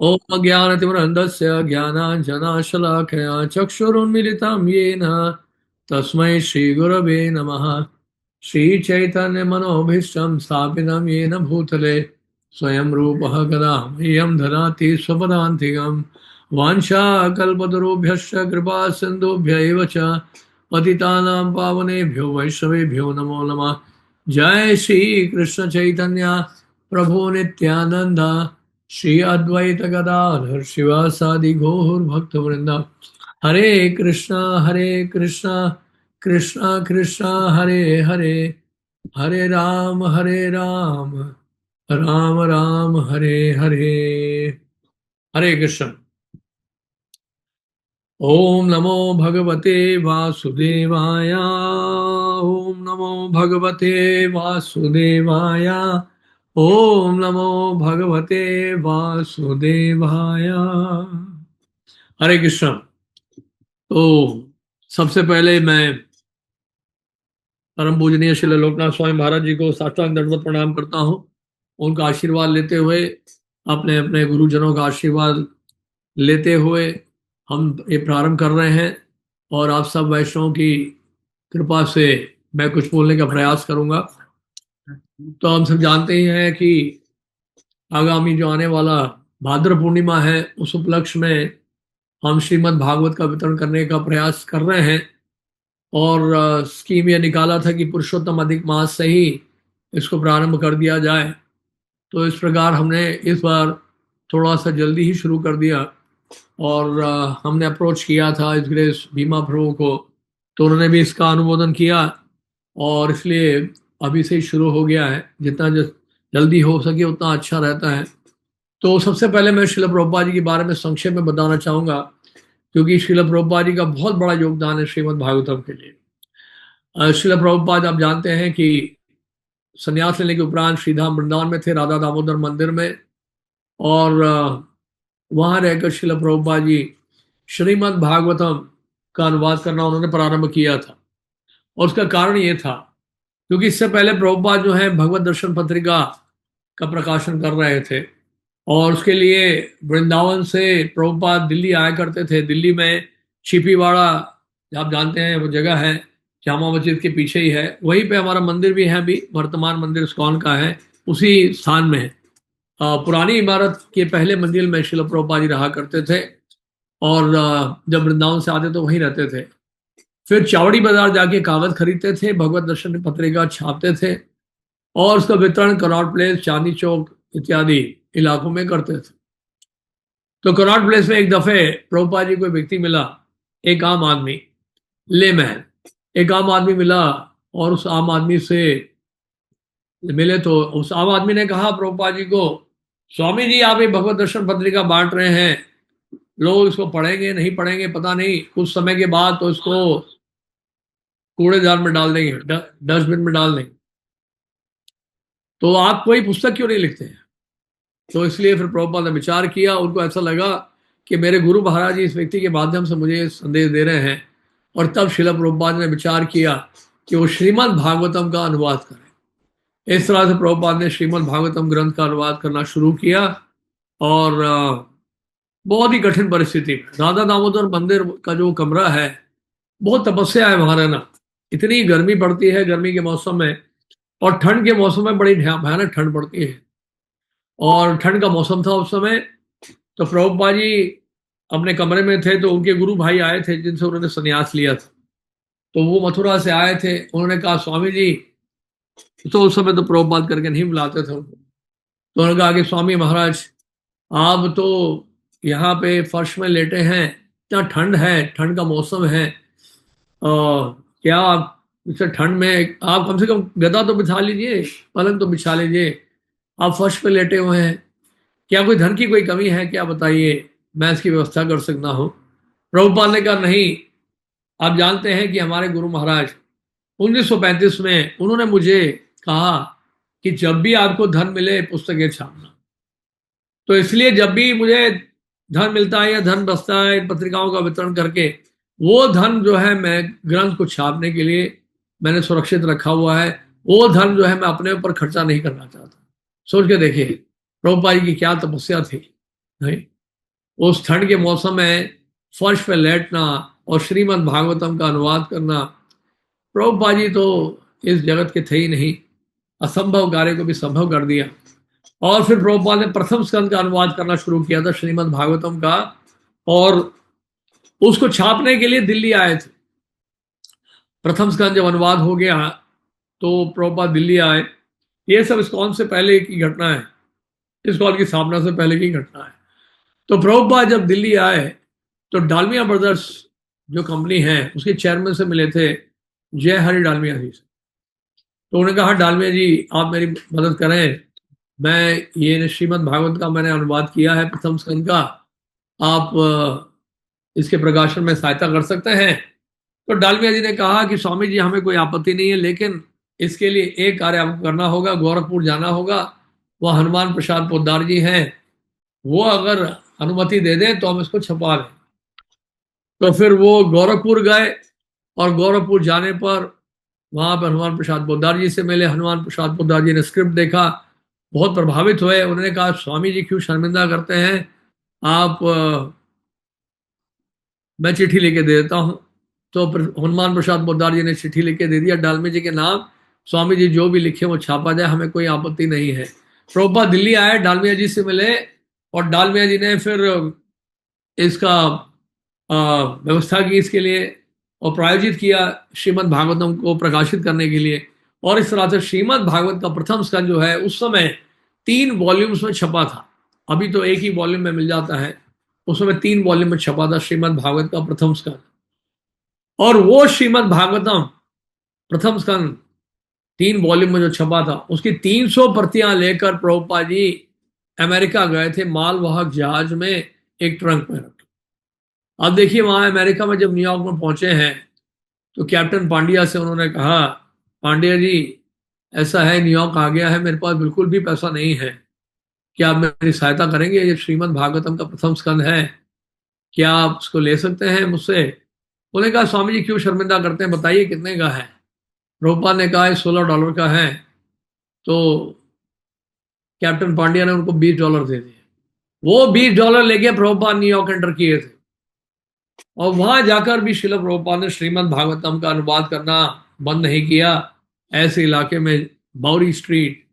ओम ज्ञानतिमिरन्धस्य ज्ञानाञ्जनाशलाकया चक्षुरुन्मिलितं येन तस्मै श्रीगुरवे नमः। श्रीचैतन्यमनोभीष्टं स्थापितं येन भूतले स्वयं रूपः कदा मह्यं ददाति स्वपदान्तिकं। वाञ्छाकल्पतरुभ्यश्च कृपा सिन्धुभ्य एव च पतितानां पावनेभ्यो वैष्णवेभ्यो नमो नमः। जय श्री कृष्ण चैतन्य प्रभु नित्यानंद श्री अद्वैत गदाधर शिवासादि गौर भक्त वृंदा। हरे कृष्णा कृष्णा कृष्णा हरे हरे, हरे राम राम राम हरे हरे। हरे कृष्ण। ओम नमो भगवते वासुदेवाय, ओम नमो भगवते वासुदेवाय, ओम नमो भगवते वासुदेवाय। हरे कृष्ण। तो सबसे पहले मैं परम पूजनीय श्री लोकनाथ स्वामी महाराज जी को साष्टांग दंडवत प्रणाम करता हूँ। उनका आशीर्वाद लेते हुए, अपने अपने गुरुजनों का आशीर्वाद लेते हुए हम ये प्रारंभ कर रहे हैं। और आप सब वैष्णव की कृपा से मैं कुछ बोलने का प्रयास करूंगा। तो हम सब जानते ही हैं कि आगामी जो आने वाला भाद्र पूर्णिमा है, उस उपलक्ष्य में हम श्रीमद् भागवत का वितरण करने का प्रयास कर रहे हैं। और स्कीम ये निकाला था कि पुरुषोत्तम अधिक मास से ही इसको प्रारंभ कर दिया जाए। तो इस प्रकार हमने इस बार थोड़ा सा जल्दी ही शुरू कर दिया। और हमने अप्रोच किया था इस ग्रेस बीमा प्रभु को, तो उन्होंने भी इसका अनुमोदन किया। और इसलिए अभी से ही शुरू हो गया है। जितना जल्दी हो सके उतना अच्छा रहता है। तो सबसे पहले मैं श्रील प्रभुपाद जी के बारे में संक्षेप में बताना चाहूंगा, क्योंकि श्रील प्रभुपाद जी का बहुत बड़ा योगदान है श्रीमद् भागवतम के लिए। श्रील प्रभुपाद आप जानते हैं कि संन्यास लेने के उपरांत श्रीधाम वृंदावन में थे, राधा दामोदर मंदिर में। और वहां रहकर श्रील प्रभुपाद जी श्रीमद् भागवतम का अनुवाद करना उन्होंने प्रारंभ किया था। और उसका कारण ये था, क्योंकि इससे पहले प्रभुपाद जो है भगवत दर्शन पत्रिका का प्रकाशन कर रहे थे। और उसके लिए वृंदावन से प्रभुपाद दिल्ली आया करते थे। दिल्ली में छिपीवाड़ा, आप जानते हैं वो जगह है, जामा मस्जिद के पीछे ही है। वहीं पे हमारा मंदिर भी है, अभी वर्तमान मंदिर इस्कॉन का है, उसी स्थान में है। पुरानी इमारत के पहले मंजिल में शिल प्रभुपाद जी रहा करते थे। और जब वृंदावन से आते तो वहीं रहते थे। फिर चावड़ी बाजार जाके कागज खरीदते थे, भगवत दर्शन पत्रिका छापते थे, और उसका वितरण कनॉट प्लेस, चांदनी चौक इत्यादि इलाकों में करते थे। तो कनॉट प्लेस में एक दफे प्रभुपाद जी को एक व्यक्ति मिला, एक आम आदमी, लेमैन, एक आम आदमी मिला। और उस आम आदमी से मिले तो उस आम आदमी ने कहा प्रभुपाद जी को, स्वामी जी आप ये भगवत दर्शन पत्रिका बांट रहे हैं, लोग इसको पढ़ेंगे नहीं पढ़ेंगे पता नहीं, कुछ समय के बाद तो इसको कूड़ेदान में डाल देंगे, डस्टबिन में डाल देंगे, तो आप कोई पुस्तक क्यों नहीं लिखते हैं? तो इसलिए फिर प्रभुपाद ने विचार किया। उनको ऐसा लगा कि मेरे गुरु महाराज जी इस व्यक्ति के माध्यम से मुझे संदेश दे रहे हैं। और तब शिला प्रभुपाद ने विचार किया कि वो श्रीमद् भागवतम का अनुवाद करें। इस तरह से प्रभुपाद ने श्रीमद् भागवतम ग्रंथ का अनुवाद करना शुरू किया। और बहुत ही कठिन परिस्थिति में, राधा दामोदर मंदिर का जो कमरा है, बहुत तपस्या है वहां रहना। इतनी गर्मी पड़ती है गर्मी के मौसम में, और ठंड के मौसम में बड़ी भयानक ठंड पड़ती है। और ठंड का मौसम था उस समय। तो प्रभुपाद जी अपने कमरे में थे, तो उनके गुरु भाई आए थे जिनसे उन्होंने संन्यास लिया था। तो वो मथुरा से आए थे। उन्होंने कहा स्वामी जी, तो उस समय तो प्रभुपाद करके नहीं बुलाते थे उनको। तो उन्होंने कहा कि स्वामी महाराज, आप तो यहाँ पे फर्श में लेटे हैं, इतना ठंड है, ठंड का मौसम है, क्या आप इसे ठंड में आप कम से कम गदा तो बिछा लीजिए, पलंग तो बिछा लीजिए, आप फर्श पे लेटे हुए हैं, क्या कोई धन की कोई कमी है क्या, बताइए, मैं इसकी व्यवस्था कर सकता हूँ। प्रभुपाल ने कहा नहीं, आप जानते हैं कि हमारे गुरु महाराज 1935 में उन्होंने मुझे कहा कि जब भी आपको धन मिले पुस्तकें छापना। तो इसलिए जब भी मुझे धन मिलता है या धन बचता है इन पत्रिकाओं का वितरण करके, वो धन जो है मैं ग्रंथ को छापने के लिए मैंने सुरक्षित रखा हुआ है। वो धन जो है मैं अपने ऊपर खर्चा नहीं करना चाहता। सोच के देखिए प्रभुपाद जी की क्या तपस्या थी। नहीं, उस ठंड के मौसम में फर्श पे लेटना और श्रीमद् भागवतम का अनुवाद करना, प्रभुपाद जी तो इस जगत के थे ही नहीं, असंभव कार्य को भी संभव कर दिया। और फिर प्रभुपाद ने प्रथम स्कंद का अनुवाद करना शुरू किया था श्रीमद् भागवतम का, और उसको छापने के लिए दिल्ली आए थे। प्रथम स्कंद जब अनुवाद हो गया तो प्रभुपाद दिल्ली आए। ये सब इस्कॉन से पहले की घटना है, इस्कॉन की स्थापना से पहले की घटना है। तो प्रभुपाद जब दिल्ली आए तो डालमिया ब्रदर्स जो कंपनी है उसके चेयरमैन से मिले थे, जय हरि डालमिया जी से। तो उन्होंने कहा, डालमिया जी आप मेरी मदद करें, मैं ये श्रीमद् भागवत का मैंने अनुवाद किया है प्रथम स्कंद का, आप इसके प्रकाशन में सहायता कर सकते हैं। तो डालमिया जी ने कहा कि स्वामी जी हमें कोई आपत्ति नहीं है, लेकिन इसके लिए एक कार्य आपको करना होगा, गोरखपुर जाना होगा, वह हनुमान प्रसाद पोद्दार जी हैं, वो अगर अनुमति दे दें तो हम इसको छपा लें। तो फिर वो गोरखपुर गए, और गोरखपुर जाने पर वहां पर हनुमान प्रसाद पोद्दार जी से मिले। हनुमान प्रसाद पोद्दार जी ने स्क्रिप्ट देखा, बहुत प्रभावित हुए। उन्होंने कहा, स्वामी जी क्यों शर्मिंदा करते हैं, आप मैं चिट्ठी लेके दे देता हूँ। तो हनुमान प्रसाद पोद्दार जी ने चिट्ठी लेके दे दिया डालमिया जी के नाम, स्वामी जी जो भी लिखे वो छापा जाए, हमें कोई आपत्ति नहीं है। प्रभुपाद दिल्ली आए, डालमिया जी से मिले, और डालमिया जी ने फिर इसका व्यवस्था की इसके लिए, और प्रायोजित किया श्रीमद् भागवतम को प्रकाशित करने के लिए। और इस तरह से श्रीमद् भागवत का प्रथम स्कंद जो है उस समय 3 वॉल्यूम्स में छपा था। अभी तो एक ही वॉल्यूम में मिल जाता है, उस समय 3 वॉल्यूम में छपा था श्रीमद् भागवत का प्रथम स्कंद। और वो श्रीमद् भागवतम प्रथम स्कंद 3 वॉल्यूम में जो छपा था, उसकी 300 प्रतियां लेकर प्रभुपाद जी अमेरिका गए थे, मालवाहक जहाज में एक ट्रंक में रख। अब देखिए, वहां अमेरिका में जब न्यूयॉर्क में पहुंचे हैं तो कैप्टन पांड्या से उन्होंने कहा, पांड्या जी ऐसा है, न्यूयॉर्क आ गया है, मेरे पास बिल्कुल भी पैसा नहीं है, क्या आप मेरी सहायता करेंगे? ये श्रीमद् भागवतम का प्रथम स्कंद है, क्या आप उसको ले सकते हैं मुझसे? उन्होंने कहा, स्वामी जी क्यों शर्मिंदा करते हैं, बताइए कितने का है। प्रभुपाद ने कहा, $16 का है। तो कैप्टन पांड्या ने उनको $20 दे दिए। वो $20 लेके प्रभुपाद न्यूयॉर्क एंटर किए थे, और वहां जाकर भी श्रील प्रभुपाद ने श्रीमद् भागवतम का अनुवाद करना बंद नहीं किया। ऐसे इलाके में बाउरी स्ट्रीट,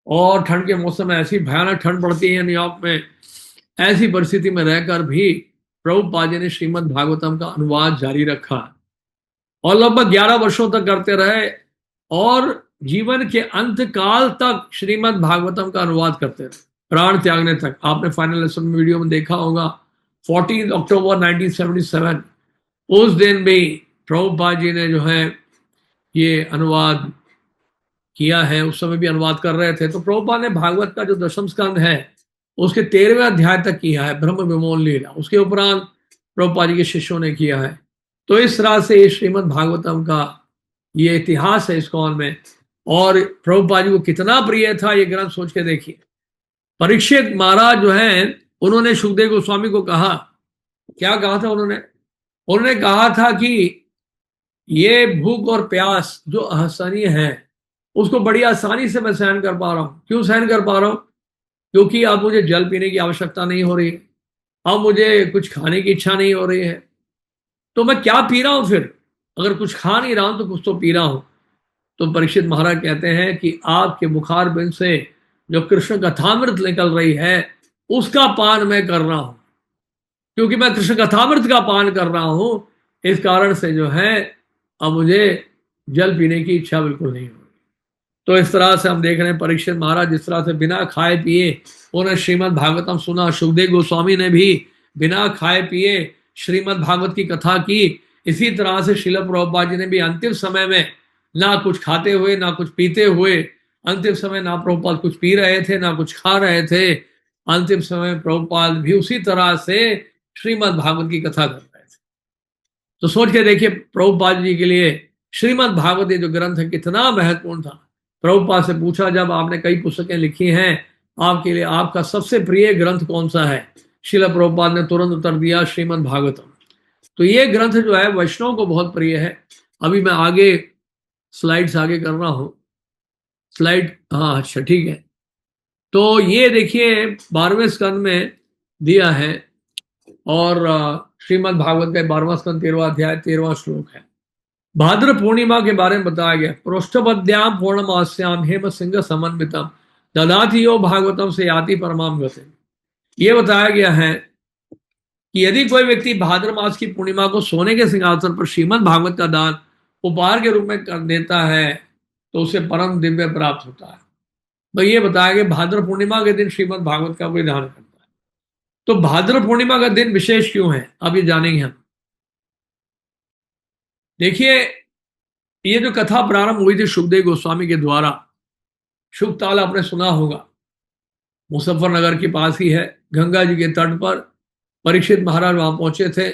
और ठंड के मौसम में ऐसी भयानक ठंड पड़ती है न्यूयॉर्क में, ऐसी परिस्थिति में रहकर भी प्रभुपाद जी ने श्रीमद् भागवतम का अनुवाद जारी रखा, और लगभग 11 वर्षों तक करते रहे, और जीवन के अंत काल तक श्रीमद् भागवतम का अनुवाद करते रहे, प्राण त्यागने तक। आपने फाइनल लेसन वीडियो में देखा होगा, 14 अक्टूबर 1977 उस दिन भी प्रभुपाद जी ने जो है ये अनुवाद किया है। उस समय भी अनुवाद कर रहे थे। तो प्रभुपाद ने भागवत का जो दशम स्कंद है उसके 13वें अध्याय तक किया है, ब्रह्म विमोचन लीला, उसके उपरांत प्रभुपाद जी के शिष्यों ने किया है। तो इस तरह से श्रीमद् भागवतम का ये इतिहास है इस्कॉन में, और प्रभुपाद जी को कितना प्रिय था ये ग्रंथ सोच के देखिए। परीक्षित महाराज जो है उन्होंने सुखदेव गोस्वामी को कहा, क्या कहा था उन्होंने कहा था कि ये भूख और प्यास जो असहनीय है उसको बड़ी आसानी से मैं सहन कर पा रहा हूं। क्यों सहन कर पा रहा हूं? क्योंकि अब मुझे जल पीने की आवश्यकता नहीं हो रही है, अब मुझे कुछ खाने की इच्छा नहीं हो रही है, तो मैं क्या पी रहा हूं फिर? अगर कुछ खा नहीं रहा हूं तो कुछ तो पी रहा हूं। तो परीक्षित महाराज कहते हैं कि आपके मुखार बिंद से जो कृष्ण कथामृत निकल रही है उसका पान मैं कर रहा हूं, क्योंकि मैं कृष्ण कथामृत का पान कर रहा हूं, इस कारण से जो है अब मुझे जल पीने की इच्छा बिल्कुल नहीं हो रही। तो इस तरह से हम देख रहे हैं परीक्षित महाराज जिस तरह से बिना खाए पिए उन्होंने श्रीमद् भागवतम सुना। सुखदेव गोस्वामी ने भी बिना खाए पिए श्रीमद् भागवत की कथा की। इसी तरह से श्रील प्रभुपाद जी ने भी अंतिम समय में ना कुछ खाते हुए ना कुछ पीते हुए, अंतिम समय ना प्रभुपाद कुछ पी रहे थे ना कुछ खा रहे थे, अंतिम समय प्रभुपाद भी उसी तरह से श्रीमद् भागवत की कथा कर रहे थे। तो सोच के देखिए प्रभुपाद जी के लिए श्रीमद् भागवत ये जो ग्रंथ है कितना महत्वपूर्ण था। प्रभुपाद से पूछा, जब आपने कई पुस्तकें लिखी हैं, आपके लिए आपका सबसे प्रिय ग्रंथ कौन सा है? श्रील प्रभुपाद ने तुरंत उत्तर दिया, श्रीमद् भागवतम। तो ये ग्रंथ जो है वैष्णव को बहुत प्रिय है। अभी मैं आगे स्लाइड्स आगे कर रहा हूं, स्लाइड, हाँ अच्छा ठीक है। तो ये देखिए 12वें स्कंद में दिया है। और श्रीमद् भागवत का 12वां स्कंद 13वां अध्याय 13वां श्लोक है। भाद्र पूर्णिमा के बारे में बताया गया, पृष्ठपद्याम पूर्णमास्याम हेम सिंह समन्वितम ददाति यो भागवतम से याति परमाम गति। ये बताया गया है कि यदि कोई व्यक्ति भाद्र मास की पूर्णिमा को सोने के सिंहासन पर श्रीमद् भागवत का दान उपहार के रूप में कर देता है तो उसे परम दिव्य प्राप्त होता है। तो ये बताया गया भाद्र पूर्णिमा के दिन श्रीमद् भागवत का कोई दान करता है तो भाद्र पूर्णिमा का दिन विशेष क्यों है, अब ये जानेंगे हम। देखिए, ये जो कथा प्रारंभ हुई थी सुखदेव गोस्वामी के द्वारा, शुभताल आपने सुना होगा, मुजफ्फरनगर के पास ही है, गंगा जी के तट पर परीक्षित महाराज वहां पहुंचे थे।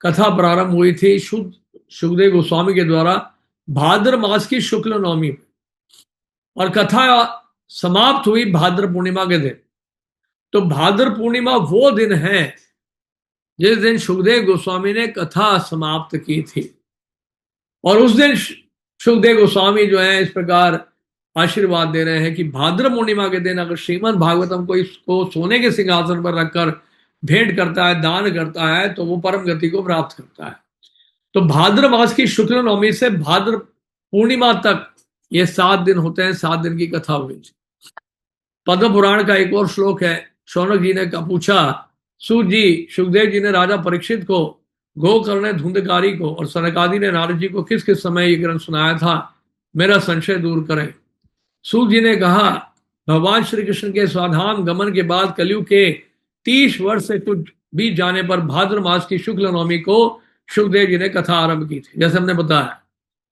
कथा प्रारंभ हुई थी सुखदेव गोस्वामी के द्वारा भाद्र मास की शुक्ल नवमी में, और कथा समाप्त हुई भाद्र पूर्णिमा के दिन। तो भाद्र पूर्णिमा वो दिन है जिस दिन सुखदेव गोस्वामी ने कथा समाप्त की थी, और उस दिन सुखदेव गोस्वामी जो है इस प्रकार आशीर्वाद दे रहे हैं कि भाद्र पूर्णिमा के दिन अगर श्रीमद् भागवतम को इसको सोने के सिंहासन पर रखकर भेंट करता है, दान करता है, तो वो परम गति को प्राप्त करता है। तो भाद्र मास की शुक्ल नवमी से भाद्र पूर्णिमा तक ये 7 दिन होते हैं, 7 दिन की कथा हुई। पद्म पुराण का एक और श्लोक है, शौनक जी ने पूछा, सूत जी, सुखदेव जी ने राजा परीक्षित को, गोकर्ण धुंधकारी को और सनकादि ने नारद जी को किस किस समय ये ग्रंथ सुनाया था, मेरा संशय दूर करें। सूत जी ने कहा, भगवान श्री कृष्ण के स्वाधाम गमन के बाद कलयुग के 30 वर्ष से कुछ बीत जाने पर भाद्र मास की शुक्ल नवमी को सुखदेव जी ने कथा आरंभ की थी, जैसे हमने बताया।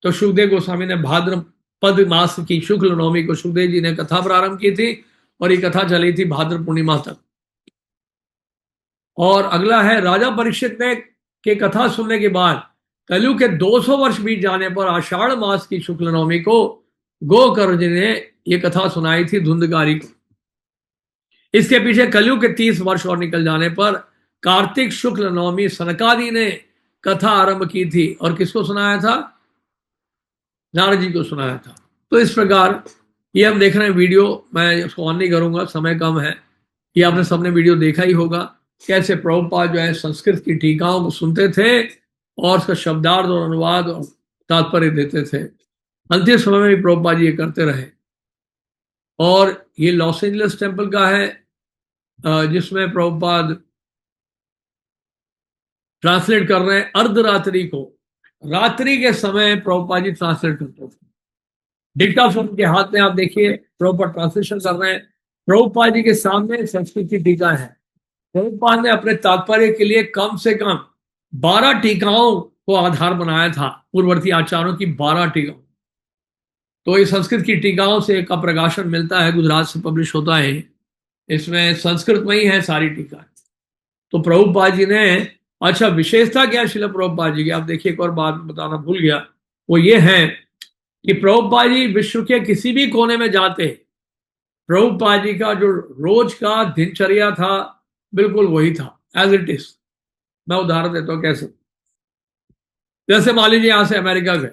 तो सुखदेव गोस्वामी ने भाद्रपद मास की शुक्ल नवमी को सुखदेव जी ने कथा प्रारंभ की थी, और ये कथा चली थी भाद्र पूर्णिमा तक। और अगला है, राजा परीक्षित ने के कथा सुनने के बाद कलयुग के 200 वर्ष बीत जाने पर आषाढ़ मास की शुक्ल नवमी को गोकर्ण जी ने यह कथा सुनाई थी धुंधकारी को। इसके पीछे कलयुग के 30 वर्ष और निकल जाने पर कार्तिक शुक्ल नवमी सनकादि ने कथा आरंभ की थी, और किसको सुनाया था, नारद जी को सुनाया था। तो इस प्रकार ये हम देख रहे हैं वीडियो, मैं उसको ऑन नहीं करूंगा, समय कम है। ये आपने सबने वीडियो देखा ही होगा, कैसे प्रभुपाद जो है संस्कृत की टीकाओं को सुनते थे और उसका शब्दार्थ और अनुवाद और तात्पर्य देते थे। अंतिम समय में भी प्रभुपाद जी ये करते रहे। और ये लॉस एंजलिस टेम्पल का है, जिसमें प्रभुपाद ट्रांसलेट कर रहे हैं अर्धरात्रि को, रात्रि के समय प्रभुपाद जी ट्रांसलेट करते थे। डिक्टाफोन के हाथ में आप देखिए प्रभुपाद ट्रांसलेशन कर रहे हैं। प्रभुपाद जी के सामने संस्कृत की टीका है। प्रभुपाद ने अपने तात्पर्य के लिए कम से कम 12 टीकाओं को आधार बनाया था, पूर्ववर्ती आचार्यों की 12 टीकाओं। तो ये संस्कृत की टीकाओं से का प्रकाशन मिलता है, गुजरात से पब्लिश होता है, इसमें संस्कृत में ही है सारी टीका। तो प्रभुपाद जी ने, अच्छा विशेषता क्या शिला प्रभुपाद जी की, आप देखिए एक और बात बताना भूल गया, वो ये है कि प्रभुपाद जी विश्व के किसी भी कोने में जाते, प्रभुपाद जी का जो रोज का दिनचर्या था बिल्कुल वही था, एज इट इज। मैं उदाहरण देता हूं कैसे। जैसे मान लीजिए यहां से अमेरिका गए,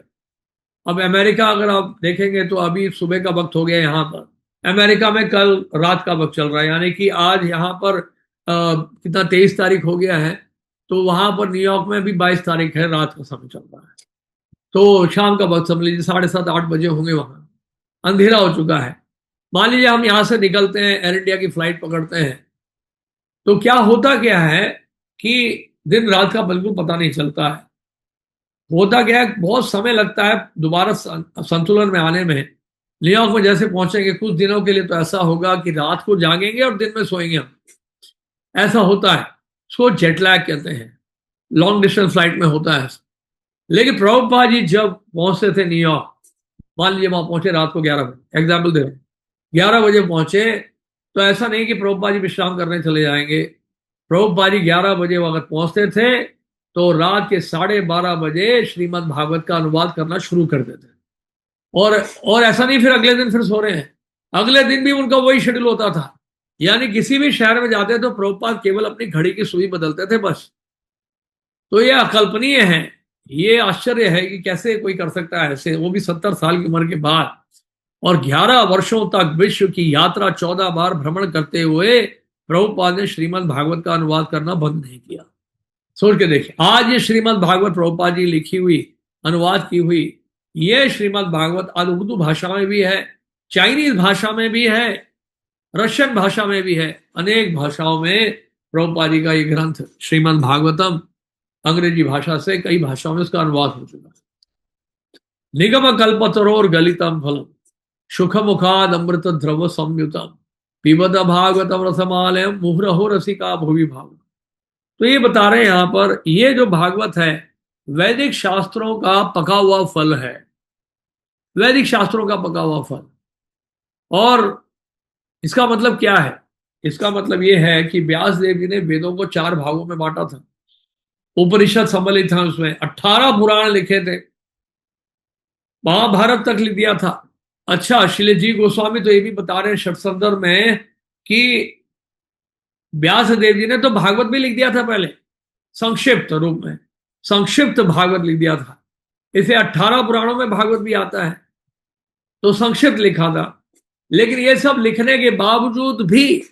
अब अमेरिका अगर आप देखेंगे तो अभी सुबह का वक्त हो गया यहां पर, अमेरिका में कल रात का वक्त चल रहा है, यानी कि आज यहां पर कितना 23 तारीख हो गया है, तो वहां पर न्यूयॉर्क में भी 22 तारीख है, रात का समय चल रहा है। तो शाम का वक्त समझ लीजिए 7:30-8 बजे होंगे, वहां अंधेरा हो चुका है। मान लीजिए हम यहां से निकलते हैं, एयर इंडिया की फ्लाइट पकड़ते हैं, तो क्या होता क्या है कि दिन रात का बिल्कुल पता नहीं चलता है। होता क्या है, बहुत समय लगता है दोबारा संतुलन में आने में। न्यूयॉर्क में जैसे पहुंचेंगे कुछ दिनों के लिए तो ऐसा होगा कि रात को जागेंगे और दिन में सोएंगे हम, ऐसा होता है। उसको जेट लैग कहते हैं, लॉन्ग डिस्टेंस फ्लाइट में होता है। लेकिन प्रभुपाद जी जब पहुंचते थे न्यूयॉर्क, मान लीजिए वहां पहुंचे रात को 11 बजे, एग्जाम्पल दे रहे हैं, 11 बजे पहुंचे, तो ऐसा नहीं कि प्रभुपाद जी विश्राम करने चले जाएंगे। प्रभुपाद जी 11 बजे वक्त पहुंचते थे तो रात के 12:30 बजे श्रीमद् भागवत का अनुवाद करना शुरू कर देते। और ऐसा नहीं फिर अगले दिन फिर सो रहे हैं, अगले दिन भी उनका वही शेड्यूल होता था। यानी किसी भी शहर में जाते तो प्रभुपाद केवल अपनी घड़ी की सुई बदलते थे बस। तो ये अकल्पनीय है, ये आश्चर्य है कि कैसे कोई कर सकता है ऐसे, वो भी 70 साल की उम्र के बाद। और 11 वर्षों तक विश्व की यात्रा 14 बार भ्रमण करते हुए प्रभुपाद ने श्रीमद् भागवत का अनुवाद करना बंद नहीं किया। सोच के देखिए, आज ये श्रीमद् भागवत प्रभुपाद जी लिखी हुई, अनुवाद की हुई, ये श्रीमद् भागवत आज उर्दू भाषा में भी है, चाइनीज भाषा में भी है, रशियन भाषा में भी है, अनेक भाषाओं में प्रभुपाद जी का ये ग्रंथ श्रीमद् भागवतम अंग्रेजी भाषा से कई भाषाओं में उसका अनुवाद हो चुका है। निगम कल्पतरोर गलितम फलम सुख मुखाद अमृत द्रव संयुतम पिबद भागवतम रसमालयम मुहुरहो रसिका भुवि भाव। तो ये बता रहे हैं यहां पर, ये जो भागवत है वैदिक शास्त्रों का पका हुआ फल है, वैदिक शास्त्रों का पका हुआ फल। और इसका मतलब क्या है? इसका मतलब यह है कि व्यास देव जी ने वेदों को 4 भागों में बांटा था, उपनिषद सम्मिलित था, उसमें 18 पुराण लिखे थे, महाभारत तक लिख दिया था। अच्छा, श्रील जी गोस्वामी तो ये भी बता रहे हैं षट्संदर में कि व्यास देव जी ने तो भागवत भी लिख दिया था पहले, संक्षिप्त रूप में, संक्षिप्त भागवत लिख दिया था। इसे 18 पुराणों में भागवत भी आता है, तो संक्षिप्त लिखा था। लेकिन ये सब लिखने के बावजूद भी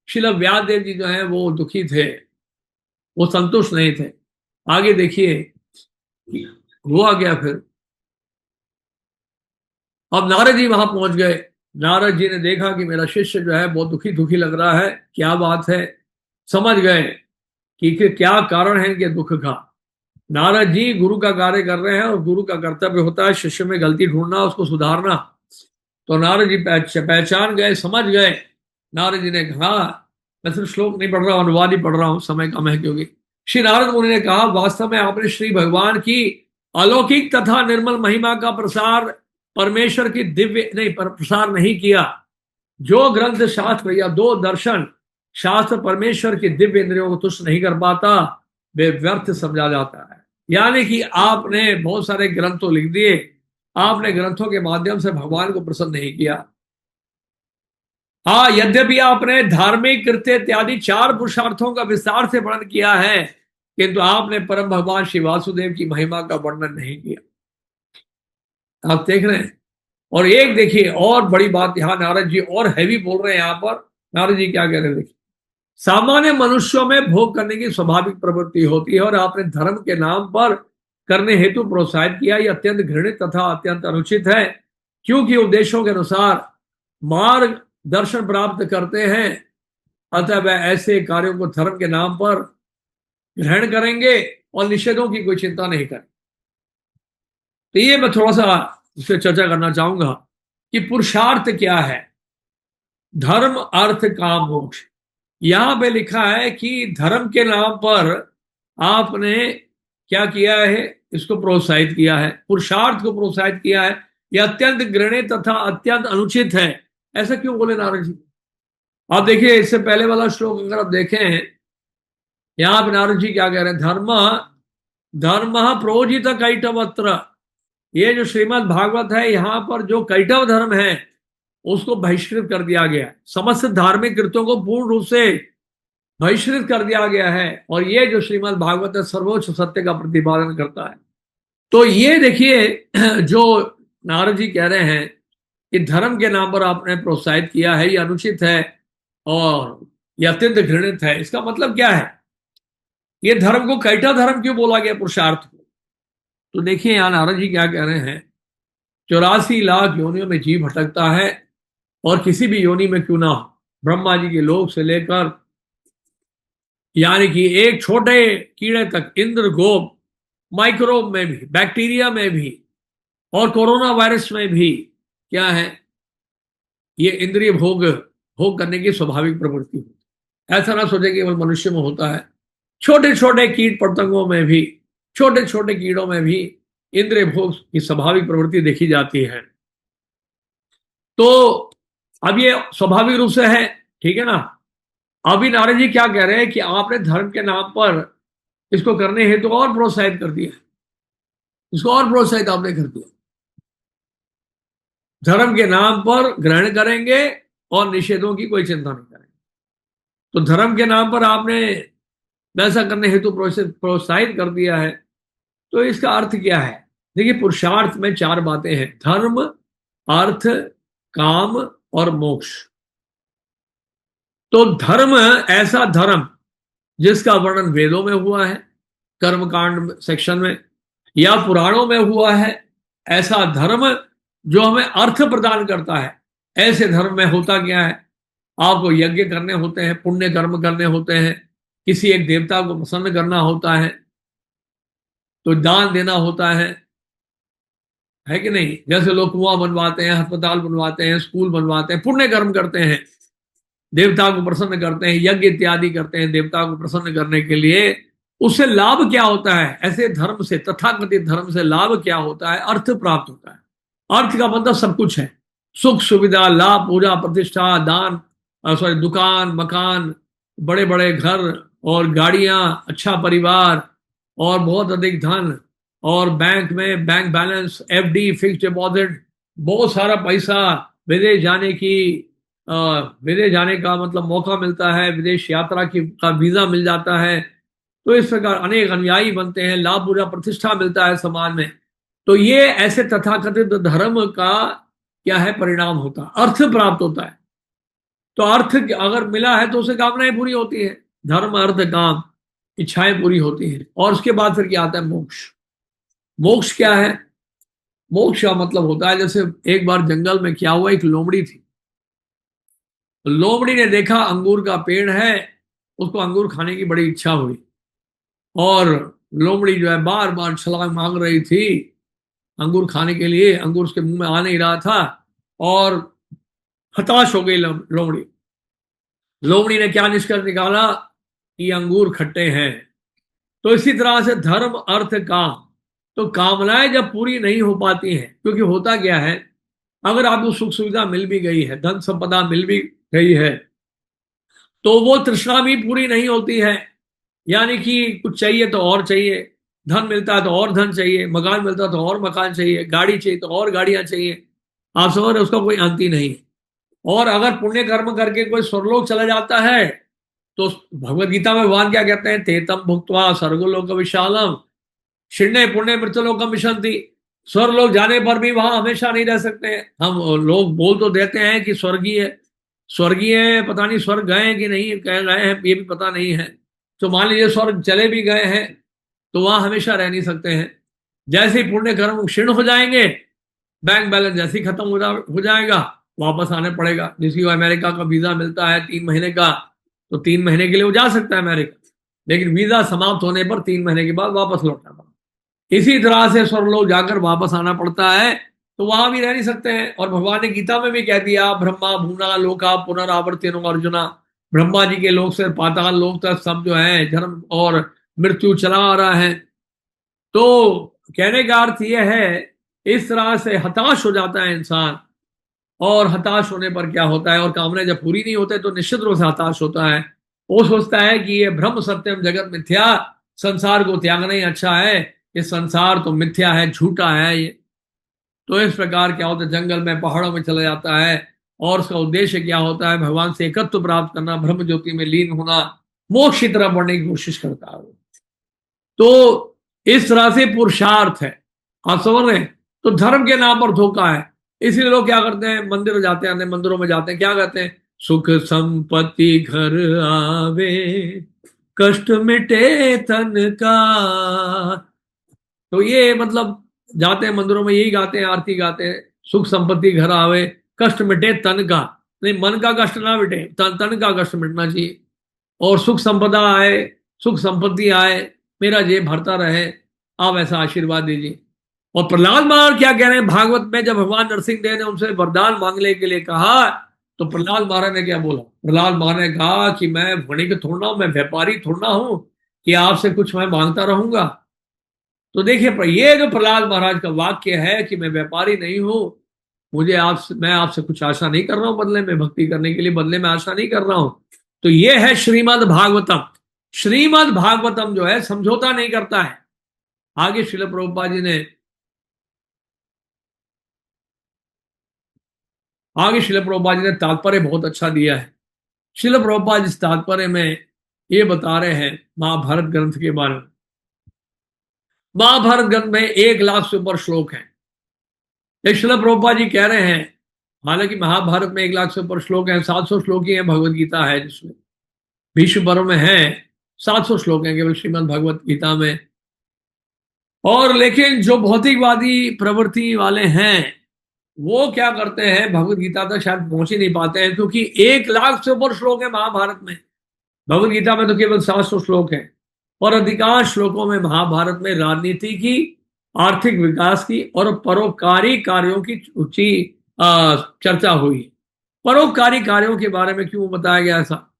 श्रील व्यास देव जी जो है वो दुखी थे, वो संतुष्ट नहीं थे। आगे देखिए हुआ क्या फिर। अब नारद जी वहां पहुंच गए। नारद जी ने देखा कि मेरा शिष्य जो है बहुत दुखी दुखी लग रहा है, क्या बात है, समझ गए कि क्या कारण है कि दुख का। नारद जी गुरु का कार्य कर रहे हैं और गुरु का कर्तव्य होता है शिष्य में गलती ढूंढना, उसको सुधारना। तो नारद जी पहचान गए, समझ गए। नारद जी ने कहा, मैं सिर्फ श्लोक नहीं पढ़ रहा हूं, अनुवाद ही पढ़ रहा हूं, समय कम है क्योंकि। श्री नारद मुनि ने कहा, वास्तव में आपने श्री भगवान की अलौकिक तथा निर्मल महिमा का प्रसार, परमेश्वर की दिव्य नहीं प्रसार नहीं किया। जो ग्रंथ शास्त्र या दो दर्शन शास्त्र परमेश्वर की दिव्य इंद्रियों को तुष्ट नहीं कर पाता, वे व्यर्थ समझा जाता है। यानी कि आपने बहुत सारे ग्रंथ तो लिख दिए, आपने ग्रंथों के माध्यम से भगवान को प्रसन्न नहीं किया। हाँ, यद्यपि आपने धार्मिक कृत्य इत्यादि 4 पुरुषार्थों का विस्तार से वर्णन किया है, किंतु आपने परम भगवान श्री वासुदेव की महिमा का वर्णन नहीं किया। आप देख रहे हैं। और एक देखिए और बड़ी बात, यहां नारद जी और हैवी बोल रहे हैं। यहां पर नारद जी क्या कह रहे हैं, देखिए, सामान्य मनुष्यों में भोग करने की स्वाभाविक प्रवृत्ति होती है और आपने धर्म के नाम पर करने हेतु प्रोत्साहित किया। यह अत्यंत घृणित तथा अत्यंत अनुचित है, क्योंकि उपदेशों के अनुसार मार्ग दर्शन प्राप्त करते हैं, अतः वह ऐसे कार्यों को धर्म के नाम पर ग्रहण करेंगे और निषेधों की कोई चिंता नहीं करें। तो ये मैं थोड़ा सा इससे चर्चा करना चाहूंगा कि पुरुषार्थ क्या है। धर्म अर्थ काम मोक्ष, यहां पे लिखा है कि धर्म के नाम पर आपने क्या किया है, इसको प्रोत्साहित किया है, पुरुषार्थ को प्रोत्साहित किया है। यह अत्यंत घृणित तथा अत्यंत अनुचित है। ऐसा क्यों बोले नारद जी? आप देखिए, इससे पहले वाला श्लोक अगर आप देखें, यहां पर नारद जी क्या कह रहे हैं, धर्म प्रोजित कैटवत्र। ये जो श्रीमद् भागवत है, यहां पर जो कैटव धर्म है उसको बहिष्कृत कर दिया गया है। समस्त धार्मिक कृत्यों को पूर्ण रूप से बहिष्कृत कर दिया गया है। और ये जो श्रीमद् भागवत है सर्वोच्च सत्य का प्रतिपादन करता है। तो ये देखिए जो नारद जी कह रहे हैं कि धर्म के नाम पर आपने प्रोत्साहित किया है, ये अनुचित है और ये अत्यंत घृणित है। इसका मतलब क्या है? ये धर्म को कैटा धर्म क्यों बोला गया, पुरुषार्थ को? तो देखिए यहां नारद जी क्या कह रहे हैं, 84 लाख योनियों में जीव भटकता है और किसी भी योनि में क्यों ना हो, ब्रह्मा जी के लोक से लेकर यानी कि एक छोटे कीड़े तक, इंद्र गोप, माइक्रोब में भी, बैक्टीरिया में भी और कोरोना वायरस में भी क्या है, ये इंद्रिय भोग करने की स्वाभाविक प्रवृत्ति होती है। ऐसा ना सोचे केवल मनुष्य में होता है, छोटे छोटे कीट पतंगों में भी, छोटे छोटे कीड़ों में भी इंद्रिय भोग की स्वाभाविक प्रवृत्ति देखी जाती है। तो अब ये स्वाभाविक रूप से है, ठीक है ना। अभी नारद जी क्या कह रहे हैं कि आपने धर्म के नाम पर इसको करने हेतु और प्रोत्साहित कर दिया, इसको और प्रोत्साहित आपने कर दिया। धर्म के नाम पर ग्रहण करेंगे और निषेधों की कोई चिंता नहीं करेंगे। तो धर्म के नाम पर आपने वैसा करने हेतु प्रोत्साहित कर दिया है। तो इसका अर्थ क्या है? देखिए, पुरुषार्थ में 4 बातें हैं, धर्म, अर्थ, काम और मोक्ष। तो धर्म, ऐसा धर्म जिसका वर्णन वेदों में हुआ है, कर्मकांड सेक्शन में, या पुराणों में हुआ है, ऐसा धर्म जो हमें अर्थ प्रदान करता है। ऐसे धर्म में होता क्या है, आपको यज्ञ करने होते हैं, पुण्य कर्म करने होते हैं, किसी एक देवता को प्रसन्न करना होता है, तो दान देना होता है कि नहीं। जैसे लोग कुआं बनवाते हैं, अस्पताल बनवाते हैं, स्कूल बनवाते हैं, पुण्य कर्म करते हैं, देवता को प्रसन्न करते हैं, यज्ञ इत्यादि करते हैं देवता को प्रसन्न करने के लिए। उससे लाभ क्या होता है, ऐसे धर्म से, तथाकथित धर्म से लाभ क्या होता है, अर्थ प्राप्त होता है। अर्थ का मतलब सब कुछ है, सुख सुविधा, लाभ, पूजा प्रतिष्ठा, दान, सॉरी, दुकान, मकान, बड़े बड़े घर और गाड़ियां, अच्छा परिवार और बहुत अधिक धन, और बैंक में bank balance, FD, fix deposit, बहुत सारा पैसा, विदेश जाने की, विदेश जाने का मतलब मौका मिलता है, विदेश यात्रा की का वीजा मिल जाता है। तो इस प्रकार अनेक अनुयायी बनते हैं, लाभ, पूजा प्रतिष्ठा मिलता है समाज में। तो ये ऐसे तथाकथित धर्म का क्या है, परिणाम होता है, अर्थ प्राप्त होता है। तो अर्थ अगर मिला है तो उसे कामनाएं पूरी होती है, धर्म अर्थ काम इच्छाएं पूरी होती हैं। और उसके बाद फिर क्या आता है, मोक्ष। मोक्ष क्या है, मोक्ष का मतलब होता है, जैसे एक बार जंगल में क्या हुआ, एक लोमड़ी थी। लोमड़ी ने देखा अंगूर का पेड़ है, उसको अंगूर खाने की बड़ी इच्छा हुई, और लोमड़ी जो है बार बार छलांग मांग रही थी अंगूर खाने के लिए, अंगूर उसके मुंह में आ नहीं रहा था, और हताश हो गई लोमड़ी। लोमड़ी ने क्या निष्कर्ष निकाला कि अंगूर खट्टे हैं। तो इसी तरह से धर्म अर्थ काम, तो कामनाएं जब पूरी नहीं हो पाती हैं, क्योंकि होता क्या है, अगर आपको सुख सुविधा मिल भी गई है, धन संपदा मिल भी गई है, तो वो तृष्णा भी पूरी नहीं होती है। यानी कि कुछ चाहिए तो और चाहिए, धन मिलता है तो और धन चाहिए, मकान मिलता है तो और मकान चाहिए, गाड़ी चाहिए तो और गाड़ियां चाहिए। आप समझ रहे, उसका कोई अंत ही नहीं। और अगर पुण्य कर्म करके कोई स्वर्गलोक चला जाता है, तो भगवत गीता में भगवान क्या कहते हैं, तेतम भुक्त्वा स्वर्गलोक विशालम शीर्णे पुण्य मृत्युलोकम विशंति। स्वर्गलोक जाने पर भी वहां हमेशा नहीं रह सकते। हम लोग बोल तो देते हैं कि स्वर्गीय स्वर्गीय, पता नहीं स्वर्ग गए हैं कि नहीं कह गए हैं, ये भी पता नहीं है। तो मान लीजिए स्वर्ग चले भी गए हैं, तो वहां हमेशा रह नहीं सकते हैं। जैसे ही पुण्य कर्म क्षीण हो जाएंगे, बैंक बैलेंस जैसे ही खत्म हो जाएगा, वापस आने पड़ेगा। जिसकी अमेरिका का वीजा मिलता है 3 महीने का, तो 3 महीने के लिए वो जा सकता है अमेरिका, लेकिन वीजा समाप्त होने पर 3 महीने के बाद वापस लौटना पड़ता। इसी तरह से स्वर्गलोक जाकर वापस आना पड़ता है, तो वहां भी रह नहीं सकते हैं। और भगवान ने गीता में भी कह दिया, ब्रह्मा भूना लोका पुनरावर्तिनो अर्जुना, ब्रह्मा जी के लोक से पाताल लोक तक सब जो है जन्म और मृत्यु चला आ रहा है। तो कहने का अर्थ यह है, इस तरह से हताश हो जाता है इंसान, और हताश होने पर क्या होता है, और कामनाएं जब पूरी नहीं होते तो निश्चित रूप से हताश होता है। वो सोचता है कि ये ब्रह्म सत्यम जगत मिथ्या, संसार को त्यागना ही अच्छा है, ये संसार तो मिथ्या है, झूठा है ये। तो इस प्रकार क्या होता है, जंगल में पहाड़ों में चला जाता है, और उसका उद्देश्य क्या होता है, भगवान से एकत्व प्राप्त करना, ब्रह्म ज्योति में लीन होना, मोक्ष की तरफ बढ़ने की कोशिश करता है। तो इस तरह से पुरुषार्थ है, आप समझ रहे हैं। तो धर्म के नाम पर धोखा है। इसलिए लोग क्या करते हैं, मंदिर जाते हैं, मंदिरों में जाते हैं, क्या कहते हैं, सुख संपत्ति घर आवे, कष्ट मिटे तन का। तो ये मतलब जाते हैं मंदिरों में, यही गाते हैं, आरती गाते हैं, सुख संपत्ति घर आवे, कष्ट मिटे तन का। नहीं, मन का कष्ट ना मिटे, तन का कष्ट मिटना चाहिए। और सुख संपदा आए, सुख संपत्ति आए, मेरा जेब भरता रहे, आप ऐसा आशीर्वाद दीजिए। और प्रहलाद महाराज क्या कह रहे हैं भागवत में, जब भगवान नरसिंह देव ने उनसे वरदान मांगने के लिए कहा, तो प्रहलाद महाराज ने क्या बोला, प्रहलाद महाराज ने कहा कि मैं वणिक थोड़ा हूं, मैं व्यापारी थोड़ा हूं कि आपसे कुछ मैं मांगता रहूंगा। तो देखिए, ये जो प्रहलाद महाराज का वाक्य है कि मैं व्यापारी नहीं हूं, मैं आपसे कुछ आशा नहीं कर रहा हूं बदले में, भक्ति करने के लिए बदले में आशा नहीं कर रहा हूं। तो ये है श्रीमद् भागवतम। श्रीमद् भागवतम जो है समझौता नहीं करता है। आगे श्रील प्रभुपाद जी ने तात्पर्य बहुत अच्छा दिया है। श्रील प्रभुपाद इस तात्पर्य में ये बता रहे हैं महाभारत ग्रंथ के बारे में। महाभारत ग्रंथ में 1 लाख से ऊपर श्लोक हैं। श्रील प्रभुपाद जी कह रहे हैं हालांकि महाभारत में 1 लाख से ऊपर श्लोक हैं, 700 श्लोक ही है भगवत गीता है, जिसमें भीष्म पर्व में है 700 श्लोक हैं केवल श्रीमद् भगवत गीता में। और लेकिन जो भौतिकवादी प्रवृत्ति वाले हैं वो क्या करते हैं, भगवत गीता तक शायद पहुंच ही नहीं पाते हैं, क्योंकि 1 लाख से ऊपर श्लोक है महाभारत में। भगवत गीता में तो केवल 700 श्लोक है, और अधिकांश श्लोकों में महाभारत में राजनीति की, आर्थिक विकास की और परोपकारी कार्यों की ऊंची चर्चा हुई। परोपकारी कार्यों के बारे में क्यों बताया गया ऐसा,